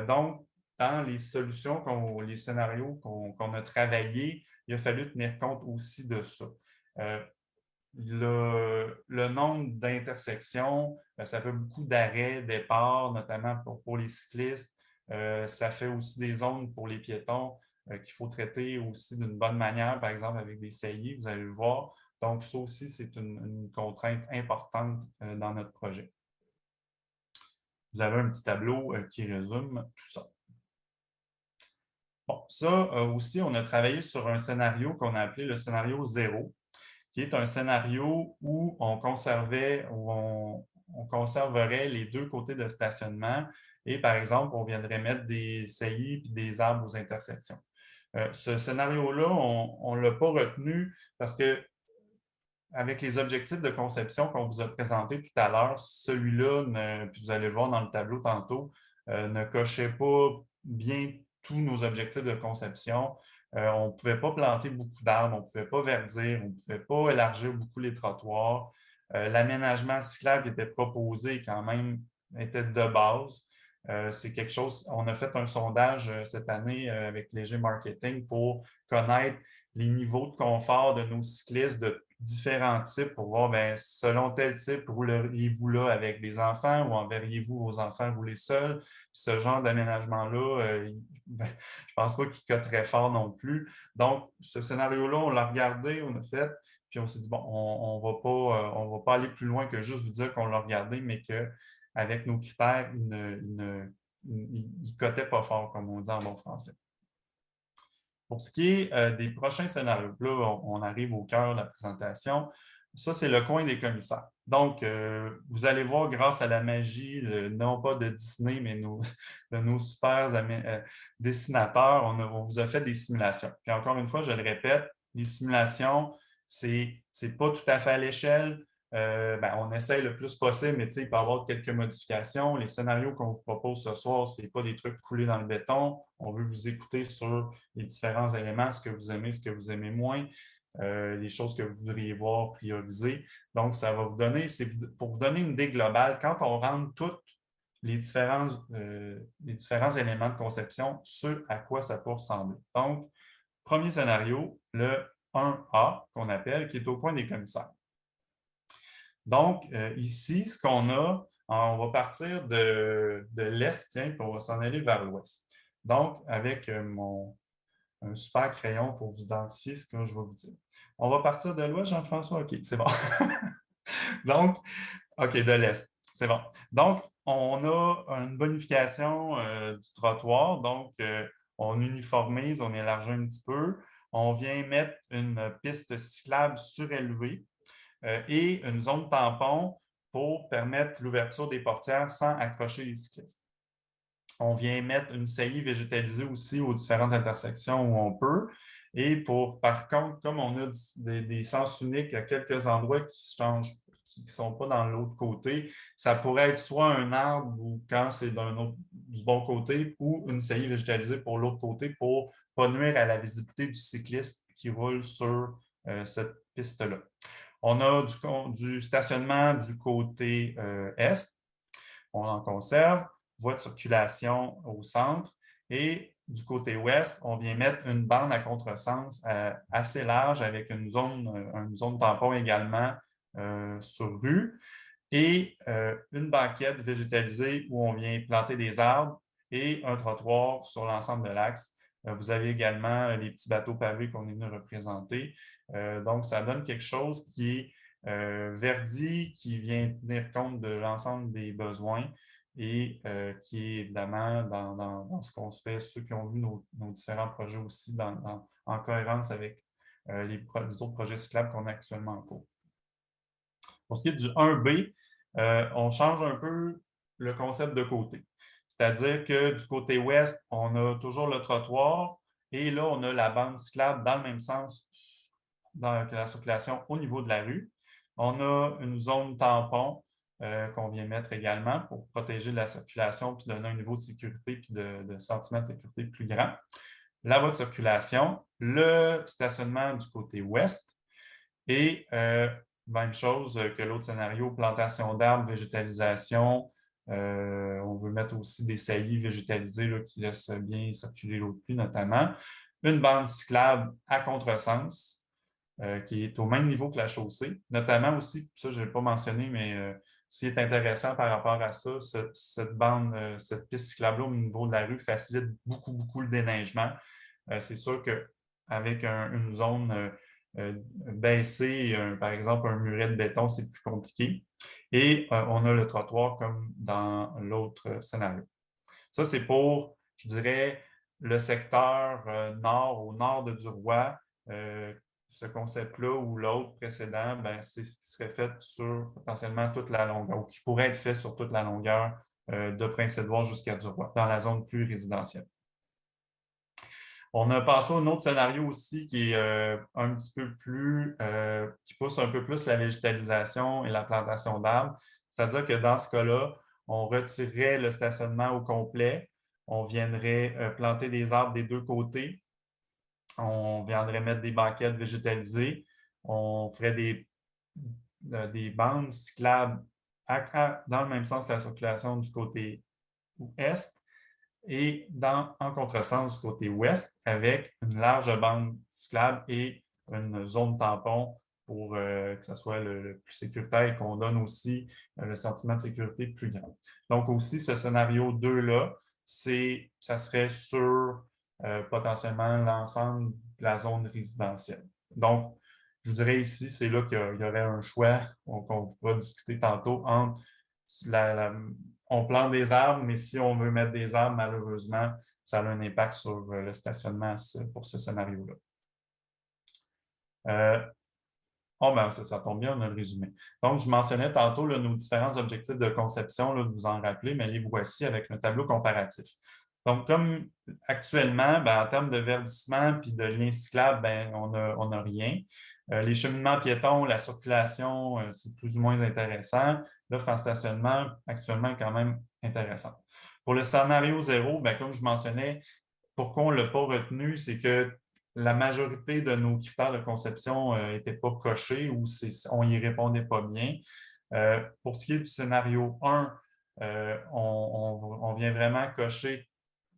Donc, dans les solutions, les scénarios qu'on a travaillés, il a fallu tenir compte aussi de ça. Le nombre d'intersections, ça fait beaucoup d'arrêts, départs, notamment pour les cyclistes. Ça fait aussi des zones pour les piétons. qu'il faut traiter aussi d'une bonne manière, par exemple avec des saillies, vous allez le voir. Donc, ça aussi, c'est une contrainte importante dans notre projet. Vous avez un petit tableau qui résume tout ça. Bon, ça aussi, on a travaillé sur un scénario qu'on a appelé le scénario 0, qui est un scénario où on conserverait les deux côtés de stationnement et, par exemple, on viendrait mettre des saillies et des arbres aux intersections. Ce scénario-là, on ne l'a pas retenu parce que avec les objectifs de conception qu'on vous a présentés tout à l'heure, celui-là, puis vous allez le voir dans le tableau tantôt, ne cochait pas bien tous nos objectifs de conception. On ne pouvait pas planter beaucoup d'arbres, on ne pouvait pas verdir, on ne pouvait pas élargir beaucoup les trottoirs. L'aménagement cyclable qui était proposé quand même était de base. C'est quelque chose, on a fait un sondage cette année avec Léger Marketing pour connaître les niveaux de confort de nos cyclistes de différents types pour voir, bien, selon tel type, rouleriez-vous là avec des enfants ou enverriez-vous vos enfants rouler seuls? Ce genre d'aménagement-là, ben, je ne pense pas qu'il cote très fort non plus. Donc, ce scénario-là, on l'a regardé, on a fait, puis on s'est dit, bon, on va pas aller plus loin que juste vous dire qu'on l'a regardé, mais qu'avec nos critères, il cotait pas fort, comme on dit en bon français. Pour ce qui est des prochains scénarios, là, on arrive au cœur de la présentation. Ça, c'est le coin des commissaires. Donc, vous allez voir, grâce à la magie, non pas de Disney, mais de nos super dessinateurs, on vous a fait des simulations. Puis encore une fois, je le répète, les simulations, c'est pas tout à fait à l'échelle. Ben, on essaye le plus possible, mais il peut y avoir quelques modifications. Les scénarios qu'on vous propose ce soir, ce n'est pas des trucs coulés dans le béton. On veut vous écouter sur les différents éléments, ce que vous aimez moins, les choses que vous voudriez voir prioriser. Donc, ça va vous donner, pour vous donner une idée globale, quand on rentre tous les différents éléments de conception, ce à quoi ça peut ressembler. Donc, premier scénario, le 1A qu'on appelle, qui est au coin des commissaires. Donc, ici, ce qu'on a, on va partir de l'est, tiens, puis on va s'en aller vers l'ouest. Donc, avec un super crayon pour vous identifier ce que je vais vous dire. On va partir de l'ouest, Jean-François? OK, c'est bon. Donc, OK, de l'est, c'est bon. Donc, on a une bonification du trottoir. Donc, on uniformise, on élargit un petit peu. On vient mettre une piste cyclable surélevée et une zone tampon pour permettre l'ouverture des portières sans accrocher les cyclistes. On vient mettre une saillie végétalisée aussi aux différentes intersections où on peut. Et par contre, comme on a des sens uniques à quelques endroits qui changent, qui ne sont pas dans l'autre côté, ça pourrait être soit un arbre ou quand c'est du bon côté ou une saillie végétalisée pour l'autre côté pour ne pas nuire à la visibilité du cycliste qui roule sur cette piste-là. On a du stationnement du côté est. On en conserve. Voie de circulation au centre. Et du côté ouest, on vient mettre une bande à contresens assez large avec une zone tampon également sur rue et une banquette végétalisée où on vient planter des arbres et un trottoir sur l'ensemble de l'axe. Vous avez également les petits bateaux pavés qu'on est venu représenter. Donc, ça donne quelque chose qui est verdi, qui vient tenir compte de l'ensemble des besoins et qui est évidemment dans ce qu'on se fait, ceux qui ont vu nos différents projets aussi en cohérence avec les autres projets cyclables qu'on a actuellement en cours. Pour ce qui est du 1B, on change un peu le concept de côté. C'est-à-dire que du côté ouest, on a toujours le trottoir et là, on a la bande cyclable dans le même sens que la circulation au niveau de la rue. On a une zone tampon qu'on vient mettre également pour protéger la circulation puis donner un niveau de sécurité puis de sentiment de sécurité plus grand. La voie de circulation, le stationnement du côté ouest et même chose que l'autre scénario, plantation d'arbres, végétalisation. On veut mettre aussi des saillies végétalisées là, qui laissent bien circuler l'eau de pluie notamment. Une bande cyclable à contresens qui est au même niveau que la chaussée. Notamment aussi, ça je ne l'ai pas mentionné, mais ce qui est intéressant par rapport à ça, cette piste cyclable au niveau de la rue facilite beaucoup, beaucoup le déneigement. C'est sûr qu'avec une zone baissée, par exemple un muret de béton, c'est plus compliqué. Et on a le trottoir comme dans l'autre scénario. Ça, c'est pour, je dirais, le secteur nord, au nord de Duroy. Ce concept-là ou l'autre précédent, ben, c'est ce qui serait fait sur potentiellement toute la longueur, ou qui pourrait être fait sur toute la longueur de Prince-Édouard jusqu'à Duroy, dans la zone plus résidentielle. On a passé à un autre scénario aussi qui est un petit peu plus, qui pousse un peu plus la végétalisation et la plantation d'arbres. C'est-à-dire que dans ce cas-là, on retirerait le stationnement au complet, on viendrait planter des arbres des deux côtés, on viendrait mettre des banquettes végétalisées, on ferait des bandes cyclables dans le même sens que la circulation du côté est et en contresens du côté ouest avec une large bande cyclable et une zone tampon pour que ce soit le plus sécuritaire et qu'on donne aussi le sentiment de sécurité plus grand. Donc aussi, ce scénario 2-là, ça serait sur potentiellement l'ensemble de la zone résidentielle. Donc, je vous dirais ici, c'est là qu'il y aurait un choix qu'on va discuter tantôt entre on plante des arbres, mais si on veut mettre des arbres, malheureusement, ça a un impact sur le stationnement pour ce scénario-là. Oh, ben, ça tombe bien, on a le résumé. Donc, je mentionnais tantôt nos différents objectifs de conception, là, de vous en rappeler, mais les voici avec le tableau comparatif. Donc, comme actuellement, ben, en termes de verdissement puis de liens cyclables, ben, on n'a rien. Les cheminements piétons, la circulation, c'est plus ou moins intéressant. L'offre en stationnement, actuellement, est quand même intéressante. Pour le scénario 0, ben, comme je mentionnais, pourquoi on ne l'a pas retenu, c'est que la majorité de nos critères de conception n'étaient pas cochés ou on n'y répondait pas bien. Pour ce qui est du scénario 1, on vient vraiment cocher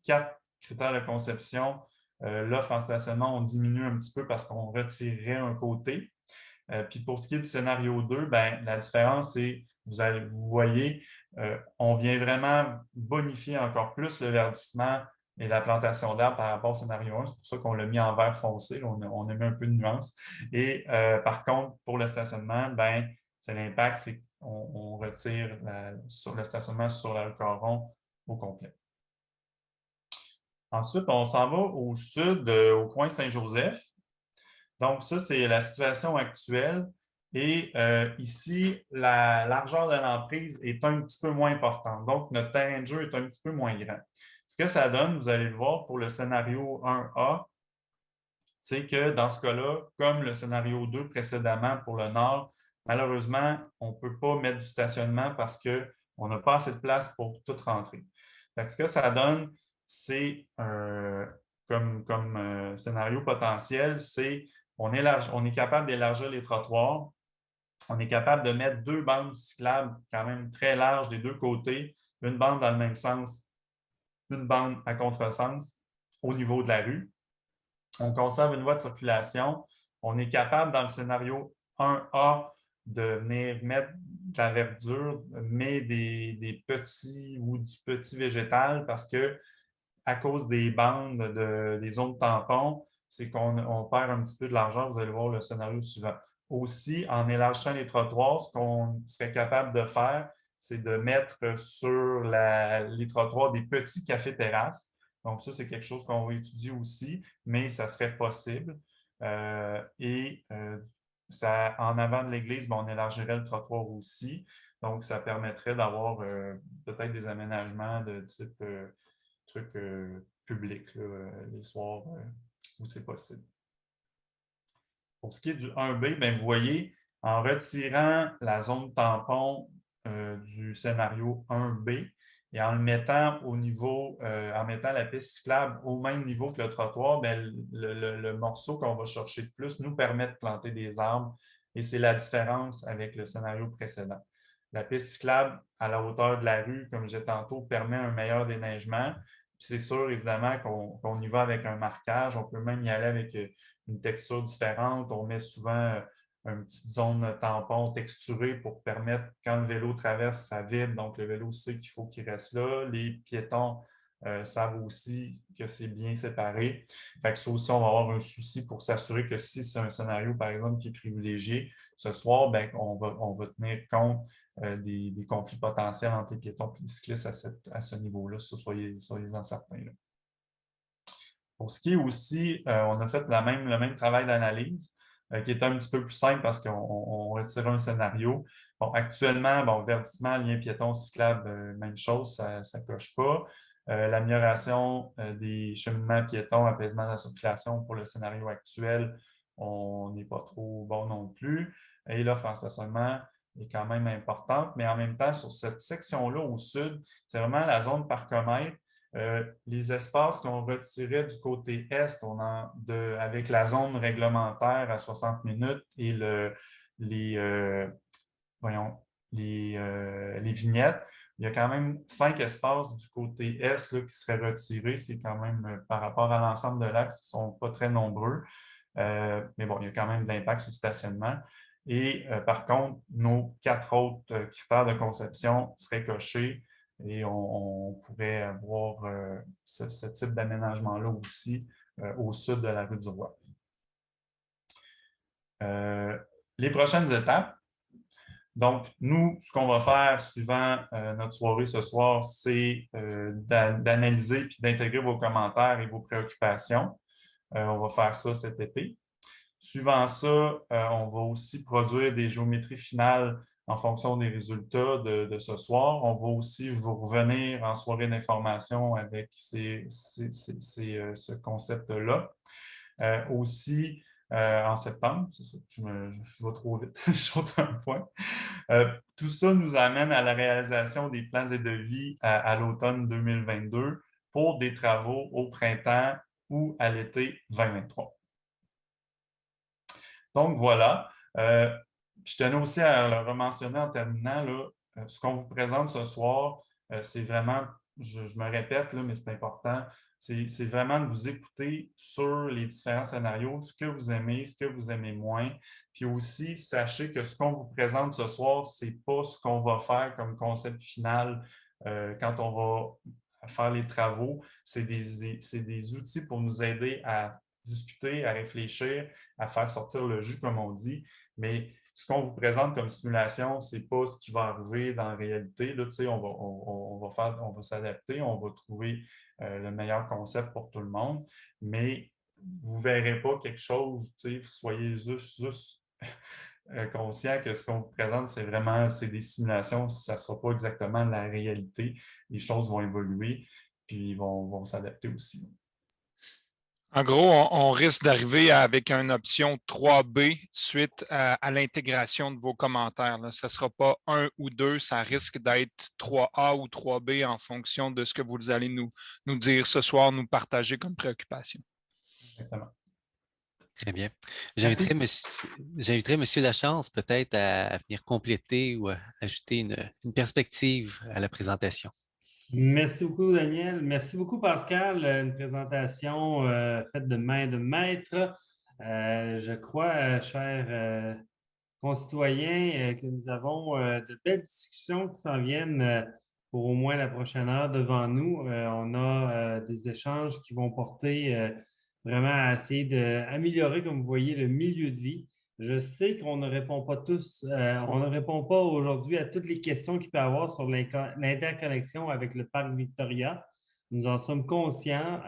4 critères de conception. L'offre en stationnement, on diminue un petit peu parce qu'on retirerait un côté. Puis pour ce qui est du scénario 2, ben, la différence, c'est, vous voyez, on vient vraiment bonifier encore plus le verdissement et la plantation d'arbres par rapport au scénario 1. C'est pour ça qu'on l'a mis en vert foncé. On a mis un peu de nuance. Et par contre, pour le stationnement, ben, c'est l'impact, c'est qu'on retire sur le stationnement sur le coron au complet. Ensuite, on s'en va au sud, au coin Saint-Joseph. Donc, ça, c'est la situation actuelle. Et ici, la largeur de l'emprise est un petit peu moins importante. Donc, notre terrain de jeu est un petit peu moins grand. Ce que ça donne, vous allez le voir pour le scénario 1A, c'est que dans ce cas-là, comme le scénario 2 précédemment pour le nord, malheureusement, on ne peut pas mettre du stationnement parce qu'on n'a pas assez de place pour tout rentrer. Fait que ce que ça donne, c'est comme scénario potentiel, c'est on est capable d'élargir les trottoirs, on est capable de mettre 2 bandes cyclables quand même très larges des deux côtés, une bande dans le même sens, une bande à contresens au niveau de la rue. On conserve une voie de circulation. On est capable, dans le scénario 1A, de venir mettre de la verdure, mais des petits ou du petit végétal parce que à cause des bandes, des zones tampons, c'est qu'on perd un petit peu de l'argent. Vous allez voir le scénario suivant. Aussi, en élargissant les trottoirs, ce qu'on serait capable de faire, c'est de mettre sur les trottoirs des petits cafés-terrasses. Donc, ça, c'est quelque chose qu'on va étudier aussi, mais ça serait possible. En avant de l'église, on élargirait le trottoir aussi. Donc, ça permettrait d'avoir peut-être des aménagements de type trucs publics les soirs où c'est possible. Pour ce qui est du 1B, bien, vous voyez, en retirant la zone tampon du scénario 1B et en le mettant en mettant la piste cyclable au même niveau que le trottoir, bien, le morceau qu'on va chercher de plus nous permet de planter des arbres et c'est la différence avec le scénario précédent. La piste cyclable à la hauteur de la rue, comme je disais tantôt, permet un meilleur déneigement. C'est sûr, évidemment, qu'on y va avec un marquage. On peut même y aller avec une texture différente. On met souvent une petite zone tampon texturée pour permettre, quand le vélo traverse, ça vibre. Donc, le vélo sait qu'il faut qu'il reste là. Les piétons savent aussi que c'est bien séparé. Fait que ça aussi, on va avoir un souci pour s'assurer que si c'est un scénario, par exemple, qui est privilégié ce soir, ben, on va tenir compte des conflits potentiels entre les piétons et les cyclistes à ce niveau-là, soyez-en certains. Là. Pour ce qui est aussi, on a fait le même travail d'analyse qui est un petit peu plus simple parce qu'on retire un scénario. Bon, actuellement, bon, verdissement, lien piéton, cyclable, même chose, ça ne coche pas. L'amélioration des cheminements piétons, apaisement de la circulation pour le scénario actuel, on n'est pas trop bon non plus. Et l'offre en stationnement est quand même importante, mais en même temps, sur cette section-là au sud, c'est vraiment la zone parcomètre. Les espaces qu'on retirait du côté est, avec la zone réglementaire à 60 minutes et les, voyons, les vignettes, il y a quand même 5 espaces du côté est là, qui seraient retirés. C'est quand même, par rapport à l'ensemble de l'axe, ils ne sont pas très nombreux. Mais bon, il y a quand même de l'impact sur le stationnement. Et par contre, nos 4 autres critères de conception seraient cochés et on pourrait avoir ce type d'aménagement-là aussi au sud de la rue du Roi. Les prochaines étapes. Donc, nous, ce qu'on va faire suivant notre soirée ce soir, c'est d'analyser et d'intégrer vos commentaires et vos préoccupations. On va faire ça cet été. Suivant ça, on va aussi produire des géométries finales en fonction des résultats de ce soir. On va aussi vous revenir en soirée d'information avec ce concept-là. Aussi, en septembre, c'est ça, je vais trop vite, je saute un point. Tout ça nous amène à la réalisation des plans et devis à l'automne 2022 pour des travaux au printemps ou à l'été 2023. Donc voilà. Je tenais aussi à le rementionner en terminant, là, ce qu'on vous présente ce soir, c'est vraiment, je me répète, là, mais c'est important, c'est vraiment de vous écouter sur les différents scénarios, ce que vous aimez, ce que vous aimez moins. Puis aussi, sachez que ce qu'on vous présente ce soir, ce n'est pas ce qu'on va faire comme concept final quand on va faire les travaux. C'est des outils pour nous aider à discuter, à réfléchir, à faire sortir le jus, comme on dit. Mais ce qu'on vous présente comme simulation, ce n'est pas ce qui va arriver dans la réalité. Là, on va s'adapter, on va trouver le meilleur concept pour tout le monde, mais vous ne verrez pas quelque chose, soyez juste conscient que ce qu'on vous présente, c'est des simulations, ça ne sera pas exactement la réalité. Les choses vont évoluer, puis ils vont s'adapter aussi. En gros, on risque d'arriver avec une option 3B suite à l'intégration de vos commentaires. Là. Ça ne sera pas 1 ou 2, ça risque d'être 3A ou 3B en fonction de ce que vous allez nous dire ce soir, nous partager comme préoccupation. Exactement. Très bien. J'inviterai M. Lachance peut-être à venir compléter ou à ajouter une perspective à la présentation. Merci beaucoup, Daniel. Merci beaucoup, Pascal. Une présentation faite de main de maître. Je crois, chers concitoyens, que nous avons de belles discussions qui s'en viennent pour au moins la prochaine heure devant nous. On a des échanges qui vont porter vraiment à essayer d'améliorer, comme vous voyez, le milieu de vie. Je sais qu'on ne répond pas on ne répond pas aujourd'hui à toutes les questions qu'il peut y avoir sur l'interconnexion avec le parc Victoria. Nous en sommes conscients,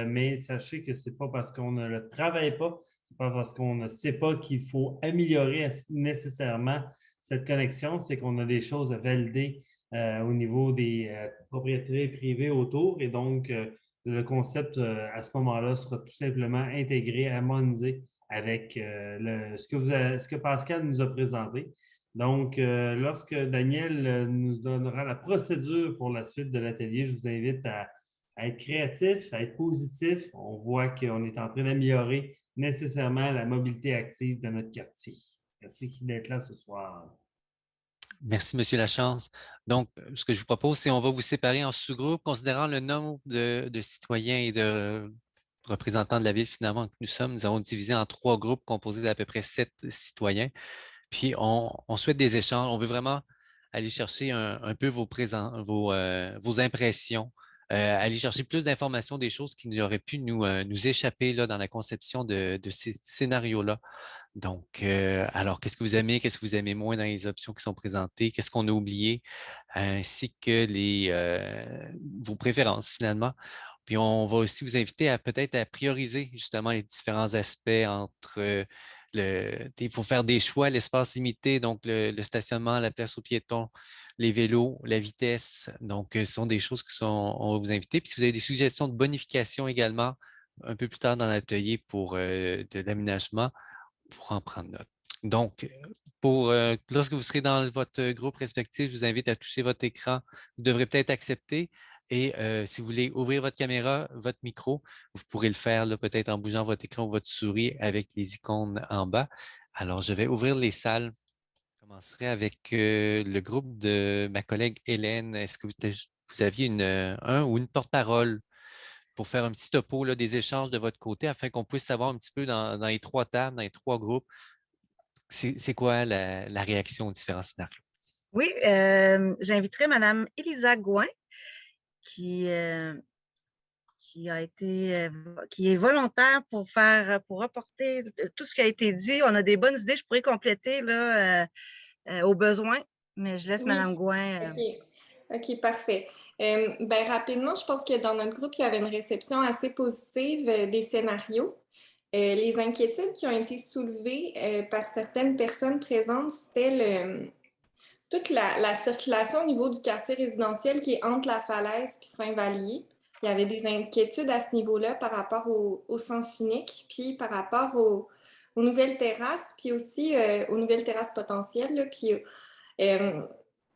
mais sachez que ce n'est pas parce qu'on ne le travaille pas, ce n'est pas parce qu'on ne sait pas qu'il faut améliorer nécessairement cette connexion, c'est qu'on a des choses à valider au niveau des propriétaires privés autour. Et donc, le concept à ce moment-là sera tout simplement intégré, harmonisé avec ce que Pascal nous a présenté. Donc, lorsque Daniel nous donnera la procédure pour la suite de l'atelier, je vous invite à être créatif, à être positif. On voit qu'on est en train d'améliorer nécessairement la mobilité active de notre quartier. Merci d'être là ce soir. Merci, M. Lachance. Donc, ce que je vous propose, c'est qu'on va vous séparer en sous-groupes, considérant le nombre de citoyens et de représentants de la ville, finalement, que nous sommes. Nous avons divisé en 3 groupes composés d'à peu près 7 citoyens. Puis, on souhaite des échanges. On veut vraiment aller chercher un peu vos impressions aller chercher plus d'informations, des choses qui auraient pu nous échapper là, dans la conception de ces scénarios-là. Donc, alors, qu'est-ce que vous aimez, qu'est-ce que vous aimez moins dans les options qui sont présentées, qu'est-ce qu'on a oublié, ainsi que vos préférences finalement. Puis, on va aussi vous inviter à peut-être à prioriser justement les différents aspects entre il faut faire des choix, l'espace limité, donc le stationnement, la place aux piétons, les vélos, la vitesse. Donc, ce sont des choses on va vous inviter. Puis, si vous avez des suggestions de bonification également, un peu plus tard dans l'atelier pour de l'aménagement, pour en prendre note. Donc, lorsque vous serez dans votre groupe respectif, je vous invite à toucher votre écran. Vous devrez peut-être accepter. Et si vous voulez ouvrir votre caméra, votre micro, vous pourrez le faire peut-être en bougeant votre écran ou votre souris avec les icônes en bas. Alors, je vais ouvrir les salles. Je commencerai avec le groupe de ma collègue Hélène. Est-ce que vous aviez un ou une porte-parole pour faire un petit topo là, des échanges de votre côté afin qu'on puisse savoir un petit peu dans les 3 tables, dans les 3 groupes, c'est quoi la réaction aux différents scénarios? Oui, j'inviterai Mme Élisa Gouin, qui est volontaire pour apporter tout ce qui a été dit. On a des bonnes idées, je pourrais compléter là, au besoin, mais je laisse Mme Gouin. OK, parfait. Rapidement, je pense que dans notre groupe, il y avait une réception assez positive des scénarios. Les inquiétudes qui ont été soulevées par certaines personnes présentes, c'était toute la circulation au niveau du quartier résidentiel qui est entre la Falaise et Saint-Vallier. Il y avait des inquiétudes à ce niveau-là par rapport au sens unique, puis par rapport aux nouvelles terrasses, puis aussi aux nouvelles terrasses potentielles, là, puis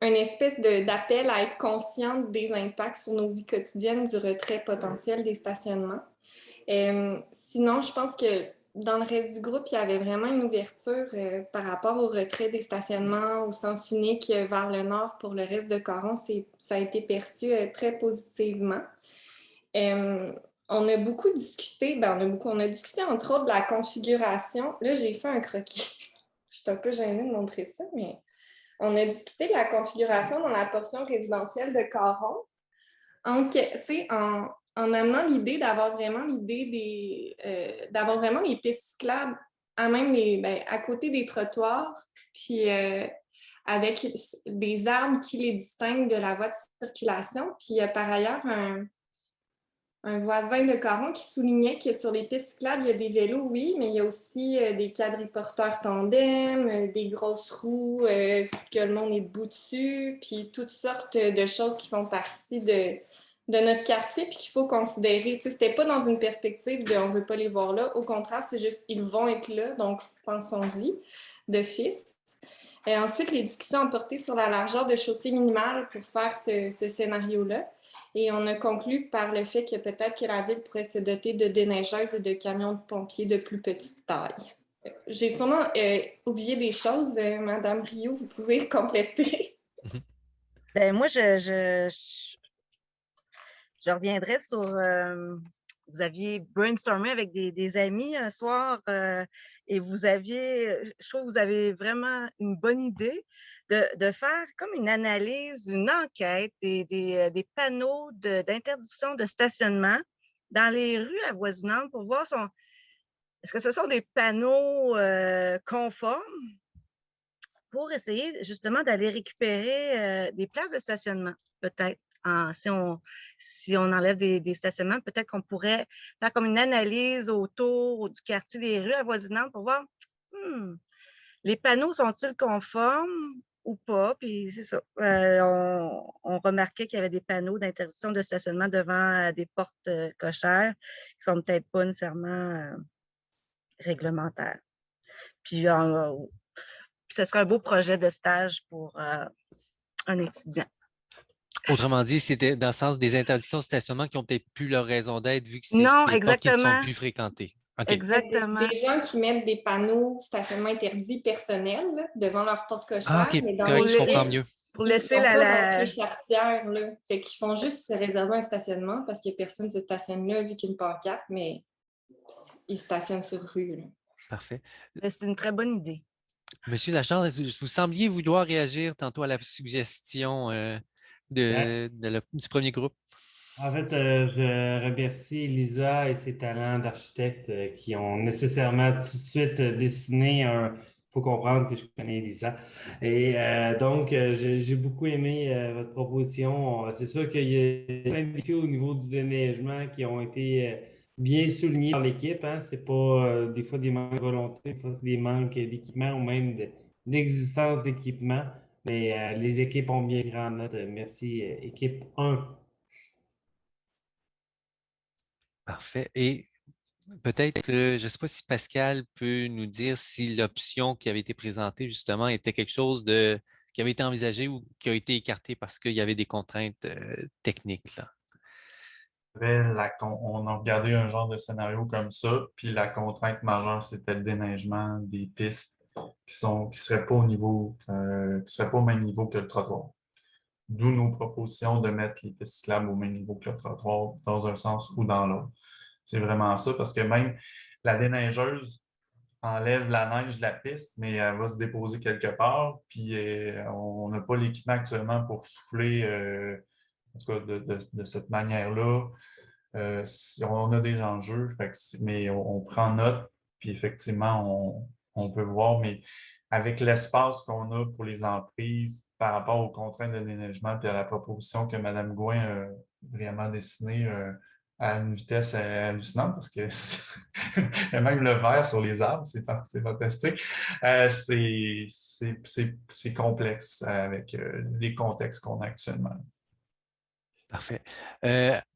une espèce d'appel à être consciente des impacts sur nos vies quotidiennes du retrait potentiel des stationnements. Sinon, je pense que dans le reste du groupe, il y avait vraiment une ouverture par rapport au retrait des stationnements au sens unique vers le nord pour le reste de Caron. Ça a été perçu très positivement. On a beaucoup discuté, on a discuté entre autres de la configuration. Là, j'ai fait un croquis. Je suis un peu gênée de montrer ça, mais on a discuté de la configuration dans la portion résidentielle de Caron. En amenant l'idée d'avoir vraiment d'avoir vraiment les pistes cyclables à côté des trottoirs, puis avec des arbres qui les distinguent de la voie de circulation. Puis il y a par ailleurs un voisin de Caron qui soulignait que sur les pistes cyclables, il y a des vélos, oui, mais il y a aussi des quadriporteurs tandem, des grosses roues que le monde est debout dessus, puis toutes sortes de choses qui font partie de notre quartier puis qu'il faut considérer. Tu sais, c'était pas dans une perspective de on veut pas les voir là. Au contraire, c'est juste ils vont être là, donc pensons-y d'office. Et ensuite, les discussions ont porté sur la largeur de chaussée minimale pour faire ce scénario-là. Et on a conclu par le fait que peut-être que la ville pourrait se doter de déneigeuses et de camions de pompiers de plus petite taille. J'ai sûrement oublié des choses. Madame Rio, vous pouvez compléter. Moi, je reviendrai sur... vous aviez brainstormé avec des amis un soir et je trouve que vous avez vraiment une bonne idée de faire comme une analyse, une enquête des panneaux d'interdiction de stationnement dans les rues avoisinantes pour voir est-ce que ce sont des panneaux conformes pour essayer justement d'aller récupérer des places de stationnement, peut-être. Si on enlève des stationnements, peut-être qu'on pourrait faire comme une analyse autour du quartier, des rues avoisinantes pour voir les panneaux sont-ils conformes ou pas. Puis c'est ça. On remarquait qu'il y avait des panneaux d'interdiction de stationnement devant des portes cochères qui ne sont peut-être pas nécessairement réglementaires. Puis ce serait un beau projet de stage pour un étudiant. Autrement dit, c'était dans le sens des interdictions de stationnement qui n'ont peut-être plus leur raison d'être vu que c'est des portes qui ne sont plus fréquentées. Okay. Exactement. Des gens qui mettent des panneaux stationnement interdits personnels là, devant leur porte cochère. OK, correct, je comprends mieux. Pour laisser la charretière, là. Fait qu'ils font juste se réserver un stationnement parce que personne ne se stationne là vu qu'il y a une pancarte, mais ils stationnent sur rue. Là. Parfait. C'est une très bonne idée. Monsieur Lachance, vous sembliez vouloir réagir tantôt à la suggestion du premier groupe. En fait, je remercie Lisa et ses talents d'architecte qui ont nécessairement tout de suite dessiné un. Il faut comprendre que je connais Lisa. Et donc, j'ai beaucoup aimé votre proposition. C'est sûr qu'il y a plein de défis au niveau du déneigement qui ont été bien soulignés par l'équipe. Hein. C'est pas des fois des manques de volonté, des fois c'est des manques d'équipement ou même d'existence d'équipement. Mais les équipes ont bien pris en note. Merci, équipe 1. Parfait. Et peut-être, je ne sais pas si Pascal peut nous dire si l'option qui avait été présentée justement était quelque chose qui avait été envisagé ou qui a été écarté parce qu'il y avait des contraintes techniques, là. On a regardé un genre de scénario comme ça, puis la contrainte majeure, c'était le déneigement des pistes qui seraient pas au niveau, qui seraient pas au même niveau que le trottoir. D'où nos propositions de mettre les pistes cyclables au même niveau que le trottoir, dans un sens ou dans l'autre. C'est vraiment ça, parce que même la déneigeuse enlève la neige de la piste, mais elle va se déposer quelque part, puis on n'a pas l'équipement actuellement pour souffler, en tout cas de cette manière-là. On a des enjeux, mais on prend note, puis effectivement, on peut voir, mais avec l'espace qu'on a pour les emprises par rapport aux contraintes de déneigement et à la proposition que Mme Gouin a vraiment dessinée à une vitesse hallucinante, parce que même le vert sur les arbres, c'est fantastique. C'est complexe avec les contextes qu'on a actuellement. Parfait.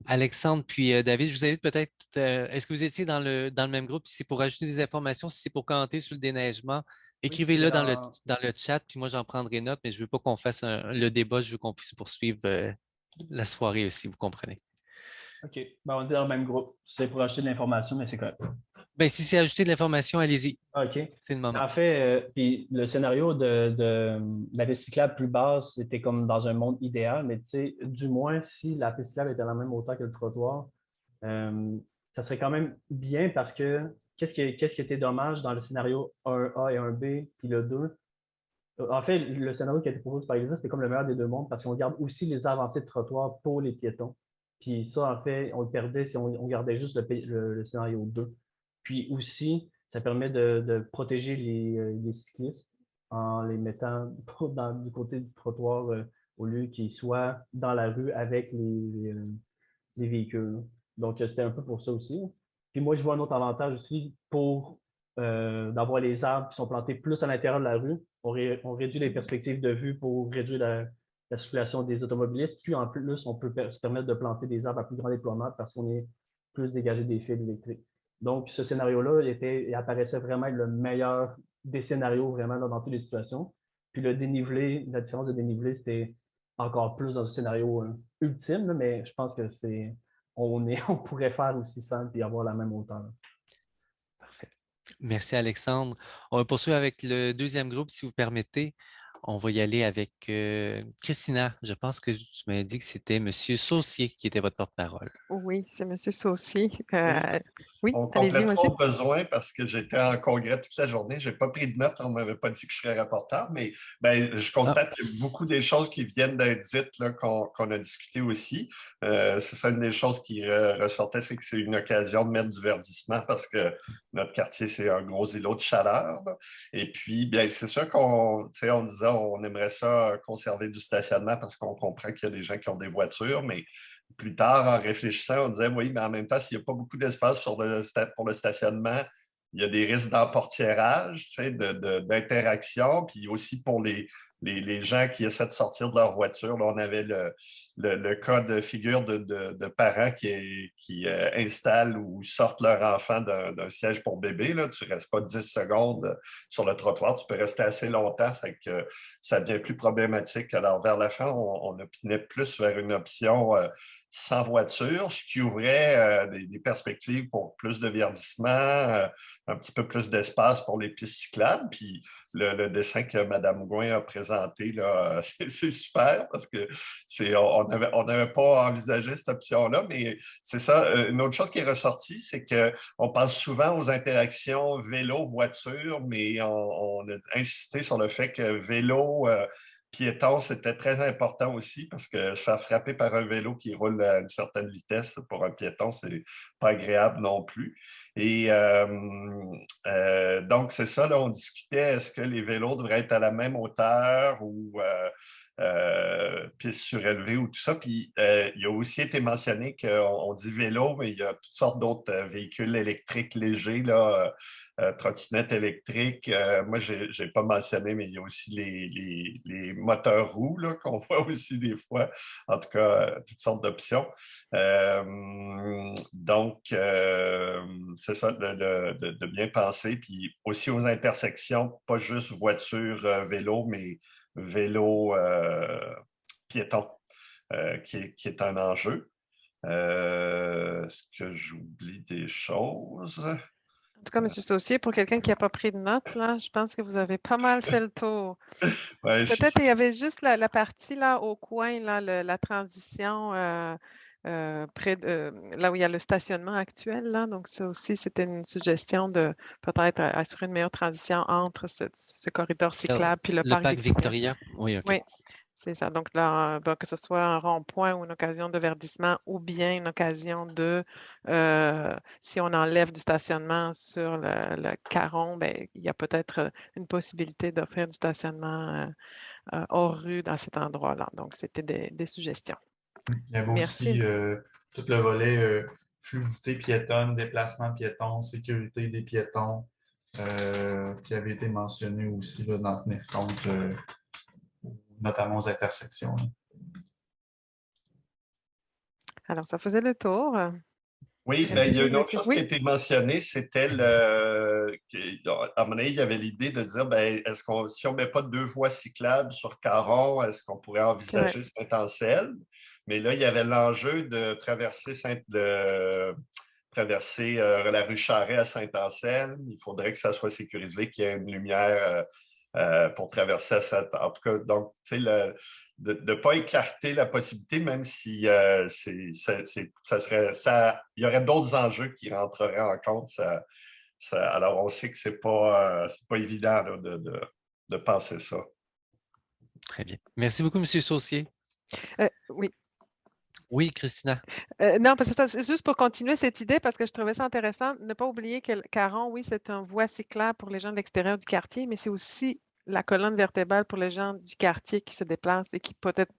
Alexandre, puis David, je vous invite peut-être, est-ce que vous étiez dans le même groupe? Si c'est pour ajouter des informations, si c'est pour commenter sur le déneigement, écrivez-le dans le chat, puis moi j'en prendrai note, mais je ne veux pas qu'on fasse le débat, je veux qu'on puisse poursuivre la soirée aussi, vous comprenez. OK. Ben, on est dans le même groupe. C'est pour ajouter de l'information, mais c'est correct. Bien, si c'est ajouter de l'information, allez-y. OK. C'est le moment. En fait, puis le scénario de la piste cyclable plus basse, c'était comme dans un monde idéal, mais tu sais, du moins, si la piste cyclable était à la même hauteur que le trottoir, ça serait quand même bien parce que qu'est-ce qui était dommage dans le scénario 1A et 1B, puis le 2? En fait, le scénario qui a été proposé par Elisa, c'était comme le meilleur des deux mondes parce qu'on garde aussi les avancées de trottoir pour les piétons. Puis ça, en fait, on le perdait si on gardait juste le scénario 2. Puis aussi, ça permet de protéger les cyclistes en les mettant du côté du trottoir au lieu qu'ils soient dans la rue avec les véhicules. Donc, c'était un peu pour ça aussi. Puis moi, je vois un autre avantage aussi pour d'avoir les arbres qui sont plantés plus à l'intérieur de la rue. On réduit les perspectives de vue pour réduire la circulation des automobilistes. Puis en plus, on peut se permettre de planter des arbres à plus grand déploiement parce qu'on est plus dégagé des fils électriques. Donc, ce scénario-là, il apparaissait vraiment être le meilleur des scénarios vraiment là, dans toutes les situations. Puis le dénivelé, la différence de dénivelé, c'était encore plus dans le scénario ultime, là, mais je pense que on pourrait faire aussi simple et avoir la même hauteur. Parfait. Merci, Alexandre. On va poursuivre avec le deuxième groupe, si vous permettez. On va y aller avec Christina. Je pense que tu m'as dit que c'était M. Saucier qui était votre porte-parole. Oui, c'est M. Saucier. Oui, On allez-y, complète trop monsieur. besoin parce que j'étais en congrès toute la journée. Je n'ai pas pris de notes, on ne m'avait pas dit que je serais rapporteur, mais je constate qu'il y a beaucoup des choses qui viennent d'être dites là, qu'on a discuté aussi. C'est ça, une des choses qui ressortait, c'est que c'est une occasion de mettre du verdissement parce que notre quartier, c'est un gros îlot de chaleur. Là. Et puis, bien, c'est sûr on disait on aimerait ça conserver du stationnement parce qu'on comprend qu'il y a des gens qui ont des voitures, mais plus tard, en réfléchissant, on disait oui, mais en même temps, s'il n'y a pas beaucoup d'espace pour le stationnement, il y a des risques d'emportiérage, d'interaction, puis aussi pour les gens qui essaient de sortir de leur voiture. Là, on avait le cas de figure de parents qui installent ou sortent leur enfant d'un siège pour bébé. Là. Tu ne restes pas 10 secondes sur le trottoir, tu peux rester assez longtemps, ça devient plus problématique. Alors, vers la fin, on opinait plus vers une option sans voiture, ce qui ouvrait des perspectives pour plus de verdissement, un petit peu plus d'espace pour les pistes cyclables. Puis le dessin que Mme Gouin a présenté, là, c'est super parce que on n'avait pas envisagé cette option-là, mais c'est ça. Une autre chose qui est ressortie, c'est qu'on pense souvent aux interactions vélo-voiture, mais on a insisté sur le fait que vélo piétons, c'était très important aussi parce que se faire frapper par un vélo qui roule à une certaine vitesse pour un piéton, c'est pas agréable non plus. Et donc, c'est ça, là, on discutait, est-ce que les vélos devraient être à la même hauteur ou piste surélevée ou tout ça. Puis, il a aussi été mentionné qu'on dit vélo, mais il y a toutes sortes d'autres véhicules électriques légers, là, trottinettes électriques. Moi, je n'ai pas mentionné, mais il y a aussi les moteurs roues qu'on voit aussi des fois. En tout cas, toutes sortes d'options. Donc, c'est ça, de bien penser. Puis aussi aux intersections, pas juste voiture, vélo, mais vélo piéton, qui est un enjeu. Est-ce que j'oublie des choses? En tout cas, M. Saucier, pour quelqu'un qui n'a pas pris de notes, là, je pense que vous avez pas mal fait le tour. Ouais, Peut-être il y avait juste la partie là, au coin, là, la transition près de là où il y a le stationnement actuel. Là. Donc, ça aussi, c'était une suggestion de peut-être assurer une meilleure transition entre ce corridor cyclable et le parc Victoria. Oui, OK. Oui, c'est ça. Donc, là, que ce soit un rond-point ou une occasion de verdissement ou bien une occasion de, si on enlève du stationnement sur le caron, ben, il y a peut-être une possibilité d'offrir du stationnement hors rue dans cet endroit-là. Donc, c'était des suggestions. Il y avait aussi tout le volet fluidité piétonne, déplacement piéton, sécurité des piétons, qui avait été mentionné aussi là, d'en tenir compte, notamment aux intersections. Alors, ça faisait le tour. Oui, ben, il y a une autre chose qui a été mentionnée, c'était à mon avis, il y avait l'idée de dire, ben, si on ne met pas 2 voies cyclables sur Caron, est-ce qu'on pourrait envisager Saint-Ancel? Mais là, il y avait l'enjeu de traverser la rue Charret à Saint-Ancel. Il faudrait que ça soit sécurisé, qu'il y ait une lumière pour traverser en tout cas, donc, tu sais, de ne pas écarter la possibilité, même si il y aurait d'autres enjeux qui rentreraient en compte. Alors, on sait que ce n'est pas évident là, de penser ça. Très bien. Merci beaucoup, M. Saucier. Oui. Oui, Christina. Non, parce que c'est juste pour continuer cette idée, parce que je trouvais ça intéressant. Ne pas oublier que le Caron, oui, c'est une voie cyclable pour les gens de l'extérieur du quartier, mais c'est aussi la colonne vertébrale pour les gens du quartier qui se déplacent et qui peut-être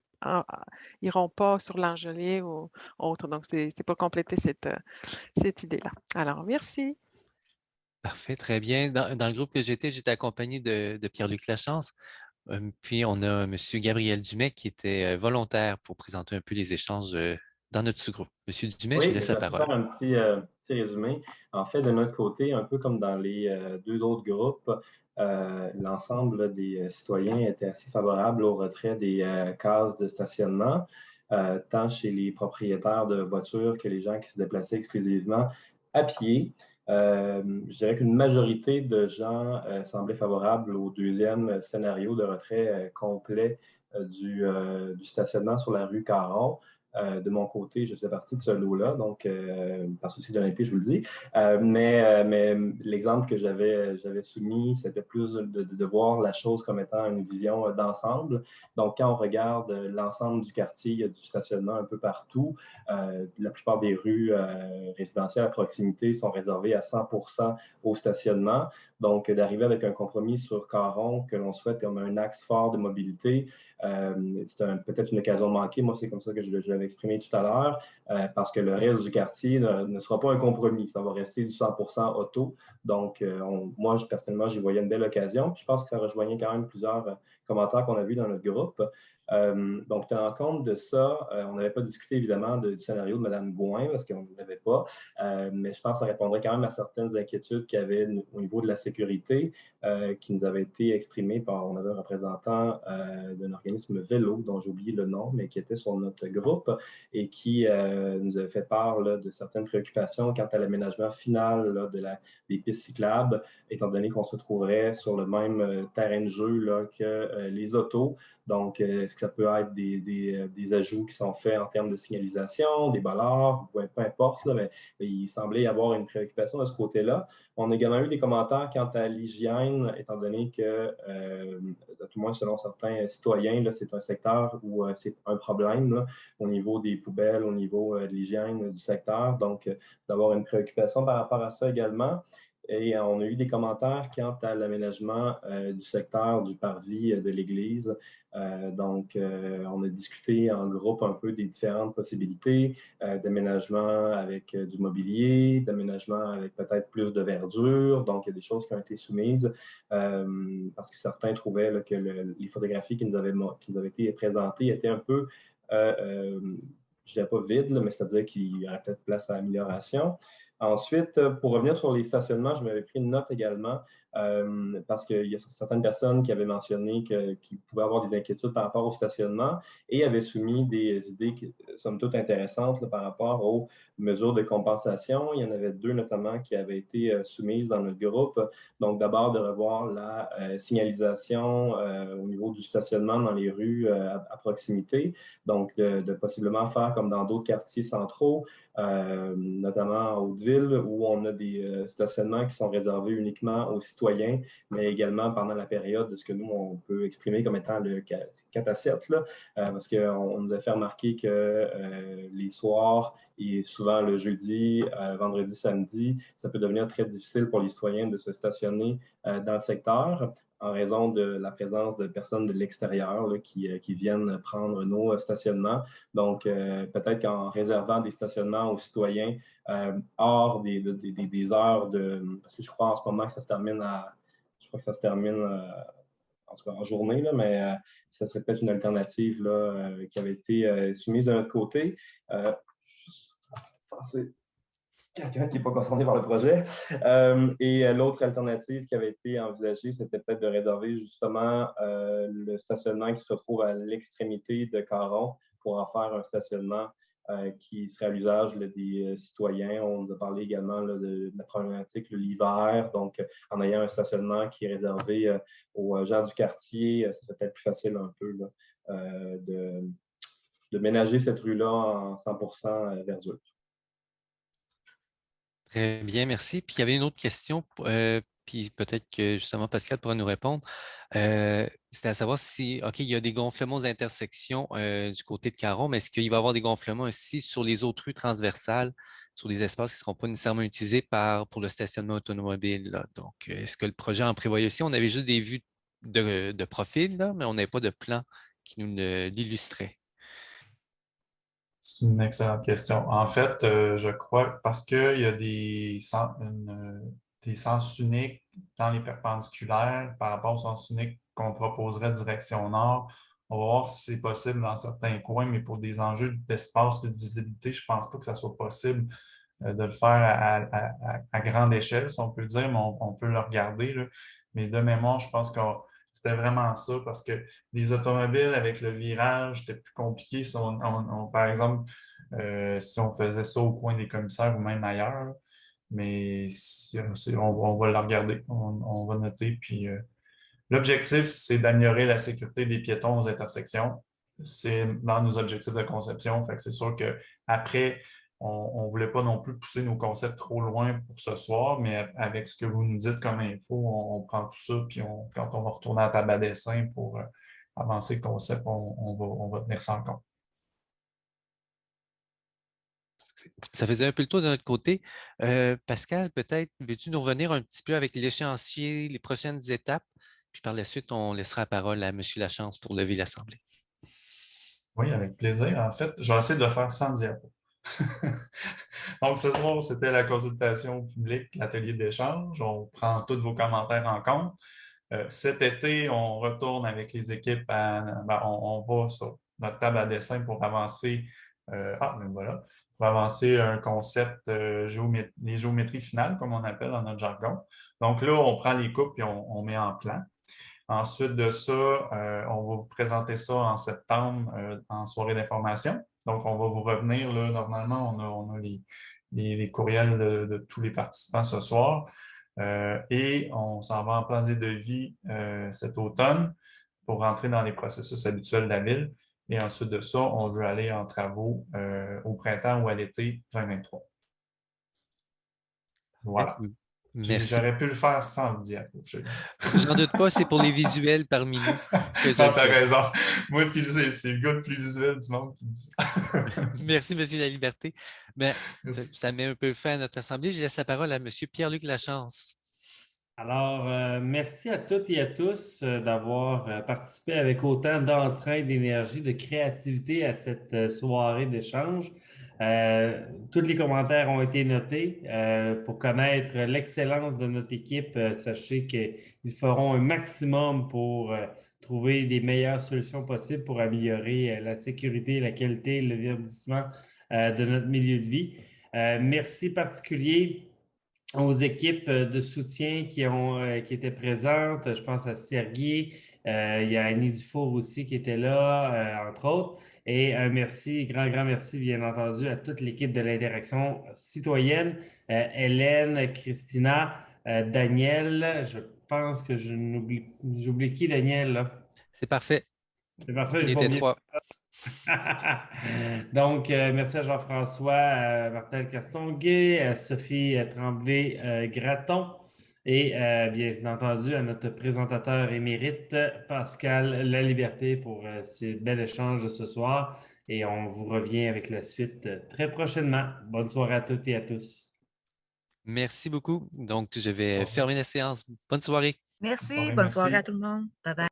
n'iront pas sur l'Angelier ou autre. Donc, c'est pour compléter cette idée-là. Alors, merci. Parfait, très bien. Dans le groupe que j'étais accompagné de Pierre-Luc Lachance. Puis, on a M. Gabriel Dumais qui était volontaire pour présenter un peu les échanges dans notre sous-groupe. M. Dumais, je vous laisse la parole. Je vais faire un petit résumé. En fait, de notre côté, un peu comme dans les 2 autres groupes, l'ensemble des citoyens étaient assez favorables au retrait des cases de stationnement, tant chez les propriétaires de voitures que les gens qui se déplaçaient exclusivement à pied. Je dirais qu'une majorité de gens semblaient favorables au deuxième scénario de retrait complet du stationnement sur la rue Caron. De mon côté, je faisais partie de ce lot-là, donc par souci d'honnêteté, je vous le dis. Mais l'exemple que j'avais soumis, c'était plus de voir la chose comme étant une vision d'ensemble. Donc, quand on regarde l'ensemble du quartier, il y a du stationnement un peu partout. La plupart des rues résidentielles à proximité sont réservées à 100% au stationnement. Donc, d'arriver avec un compromis sur Caron que l'on souhaite comme un axe fort de mobilité, c'est peut-être une occasion manquée. Moi, c'est comme ça que je l'avais exprimé tout à l'heure, parce que le reste du quartier ne sera pas un compromis. Ça va rester du 100% auto. Donc, moi, personnellement, j'y voyais une belle occasion. Puis je pense que ça rejoignait quand même plusieurs commentaires qu'on a vus dans notre groupe. Donc, tenant compte de ça, on n'avait pas discuté évidemment du scénario de Mme Gouin parce qu'on ne l'avait pas, mais je pense que ça répondrait quand même à certaines inquiétudes qu'il y avait au niveau de la sécurité qui nous avaient été exprimées par, on avait un représentant d'un organisme vélo dont j'ai oublié le nom, mais qui était sur notre groupe et qui nous avait fait part là, de certaines préoccupations quant à l'aménagement final là, des pistes cyclables, étant donné qu'on se trouverait sur le même terrain de jeu là, que les autos. Donc, est-ce que ça peut être des ajouts qui sont faits en termes de signalisation, des bollards, peu importe, là, mais il semblait y avoir une préoccupation de ce côté-là. On a également eu des commentaires quant à l'hygiène, étant donné que, à tout le moins selon certains citoyens, c'est un secteur où c'est un problème là, au niveau des poubelles, au niveau de l'hygiène du secteur. Donc, d'avoir une préoccupation par rapport à ça également. Et on a eu des commentaires quant à l'aménagement du secteur du parvis de l'église. Donc, on a discuté en groupe un peu des différentes possibilités d'aménagement avec du mobilier, d'aménagement avec peut-être plus de verdure. Donc, il y a des choses qui ont été soumises parce que certains trouvaient là, que les photographies qui nous avaient été présentées étaient un peu, je ne dirais pas vides, mais c'est-à-dire qu'il y aurait peut-être place à amélioration. Ensuite, pour revenir sur les stationnements, je m'avais pris une note également parce qu'il y a certaines personnes qui avaient mentionné qu'ils pouvaient avoir des inquiétudes par rapport au stationnement et avaient soumis des idées qui, somme toute intéressantes là, par rapport aux mesures de compensation. Il y en avait 2 notamment qui avaient été soumises dans notre groupe. Donc, d'abord, de revoir la signalisation au niveau du stationnement dans les rues à proximité. Donc, de possiblement faire comme dans d'autres quartiers centraux, notamment à Hauteville, où on a des stationnements qui sont réservés uniquement aux citoyens, mais également pendant la période de ce que nous, on peut exprimer comme étant le 4 à 7, là, parce qu'on nous a fait remarquer que les soirs et souvent le jeudi, vendredi, samedi, ça peut devenir très difficile pour les citoyens de se stationner dans le secteur en raison de la présence de personnes de l'extérieur qui viennent prendre nos stationnements. Donc, peut-être qu'en réservant des stationnements aux citoyens hors des heures de... Parce que je crois en ce moment que ça se termine Je crois que ça se termine en tout cas en journée, là, mais ça serait peut-être une alternative là, qui avait été soumise de notre côté. C'est quelqu'un qui n'est pas concerné par le projet. Et l'autre alternative qui avait été envisagée, c'était peut-être de réserver justement le stationnement qui se retrouve à l'extrémité de Caron pour en faire un stationnement qui serait à l'usage des citoyens. On nous a parlé également là, de la problématique l'hiver, donc en ayant un stationnement qui est réservé aux gens du quartier, ça serait peut-être plus facile un peu là, de ménager cette rue-là en 100% verdure. Très bien, merci. Puis il y avait une autre question, puis peut-être que justement Pascal pourra nous répondre. C'était à savoir si, OK, il y a des gonflements aux intersections du côté de Caron, mais est-ce qu'il va y avoir des gonflements aussi sur les autres rues transversales, sur des espaces qui ne seront pas nécessairement utilisés pour le stationnement automobile, là? Donc, est-ce que le projet en prévoyait aussi? On avait juste des vues de profil, là, mais on n'avait pas de plan qui nous l'illustrait. C'est une excellente question. En fait, je crois, parce qu'il y a des sens uniques dans les perpendiculaires par rapport au sens unique qu'on proposerait direction nord, on va voir si c'est possible dans certains coins, mais pour des enjeux d'espace et de visibilité, je ne pense pas que ça soit possible de le faire à grande échelle, si on peut dire, mais on peut le regarder, là. Mais de mémoire, je pense que c'était vraiment ça, parce que les automobiles avec le virage, c'était plus compliqué. Si par exemple, si on faisait ça au coin des commissaires ou même ailleurs, mais on va le regarder, on va noter. Puis l'objectif, c'est d'améliorer la sécurité des piétons aux intersections. C'est dans nos objectifs de conception. Fait que c'est sûr qu'après, on ne voulait pas non plus pousser nos concepts trop loin pour ce soir, mais avec ce que vous nous dites comme info, on prend tout ça, puis quand on va retourner à la table à dessin pour avancer le concept, on va tenir ça en compte. Ça faisait un peu le tour de notre côté. Pascal, peut-être, veux-tu nous revenir un petit peu avec l'échéancier, les prochaines étapes? Puis par la suite, on laissera la parole à M. Lachance pour lever l'Assemblée. Oui, avec plaisir. En fait, je vais essayer de le faire sans diapo. Donc, ce soir, c'était la consultation publique, l'atelier d'échange. On prend tous vos commentaires en compte. Cet été, on retourne avec les équipes, on va sur notre table à dessin pour avancer. Mais voilà, pour avancer un concept, les géométries finales, comme on appelle dans notre jargon. Donc là, on prend les coupes et on met en plan. Ensuite de ça, on va vous présenter ça en septembre en soirée d'information. Donc, on va vous revenir. Là, normalement, on a les courriels de tous les participants ce soir. Et on s'en va en plan de vie cet automne pour rentrer dans les processus habituels de la ville. Et ensuite de ça, on veut aller en travaux au printemps ou à l'été 2023. Voilà. Merci. J'aurais pu le faire sans le diapo. J'en doute pas, c'est pour les visuels parmi nous que je Non, le t'as fais. raison. Moi, c'est le gars le plus visuel du monde. Merci, M. Laliberté. Mais ça met un peu fin à notre assemblée. Je laisse la parole à M. Pierre-Luc Lachance. Alors, merci à toutes et à tous d'avoir participé avec autant d'entrain, d'énergie, de créativité à cette soirée d'échange. Tous les commentaires ont été notés. Pour connaître l'excellence de notre équipe, sachez qu'ils feront un maximum pour trouver des meilleures solutions possibles pour améliorer la sécurité, la qualité, le verdissement de notre milieu de vie. Merci particulier aux équipes de soutien qui étaient présentes. Je pense à Serguier, il y a Annie Dufour aussi qui était là, entre autres. Et un merci, grand merci, bien entendu, à toute l'équipe de l'interaction citoyenne, Hélène, Christina, Daniel. Je pense que j'oublie qui, Daniel, là? C'est parfait. C'est parfait, Il je était vais trois. Donc, merci à Jean-François Martel-Castonguay, Sophie Tremblay-Graton et bien entendu à notre présentateur émérite, Pascal Laliberté, pour ces bels échanges de ce soir. Et on vous revient avec la suite très prochainement. Bonne soirée à toutes et à tous. Merci beaucoup. Donc, je vais fermer la séance. Bonne soirée. Merci. Bonne soirée à tout le monde. Bye bye.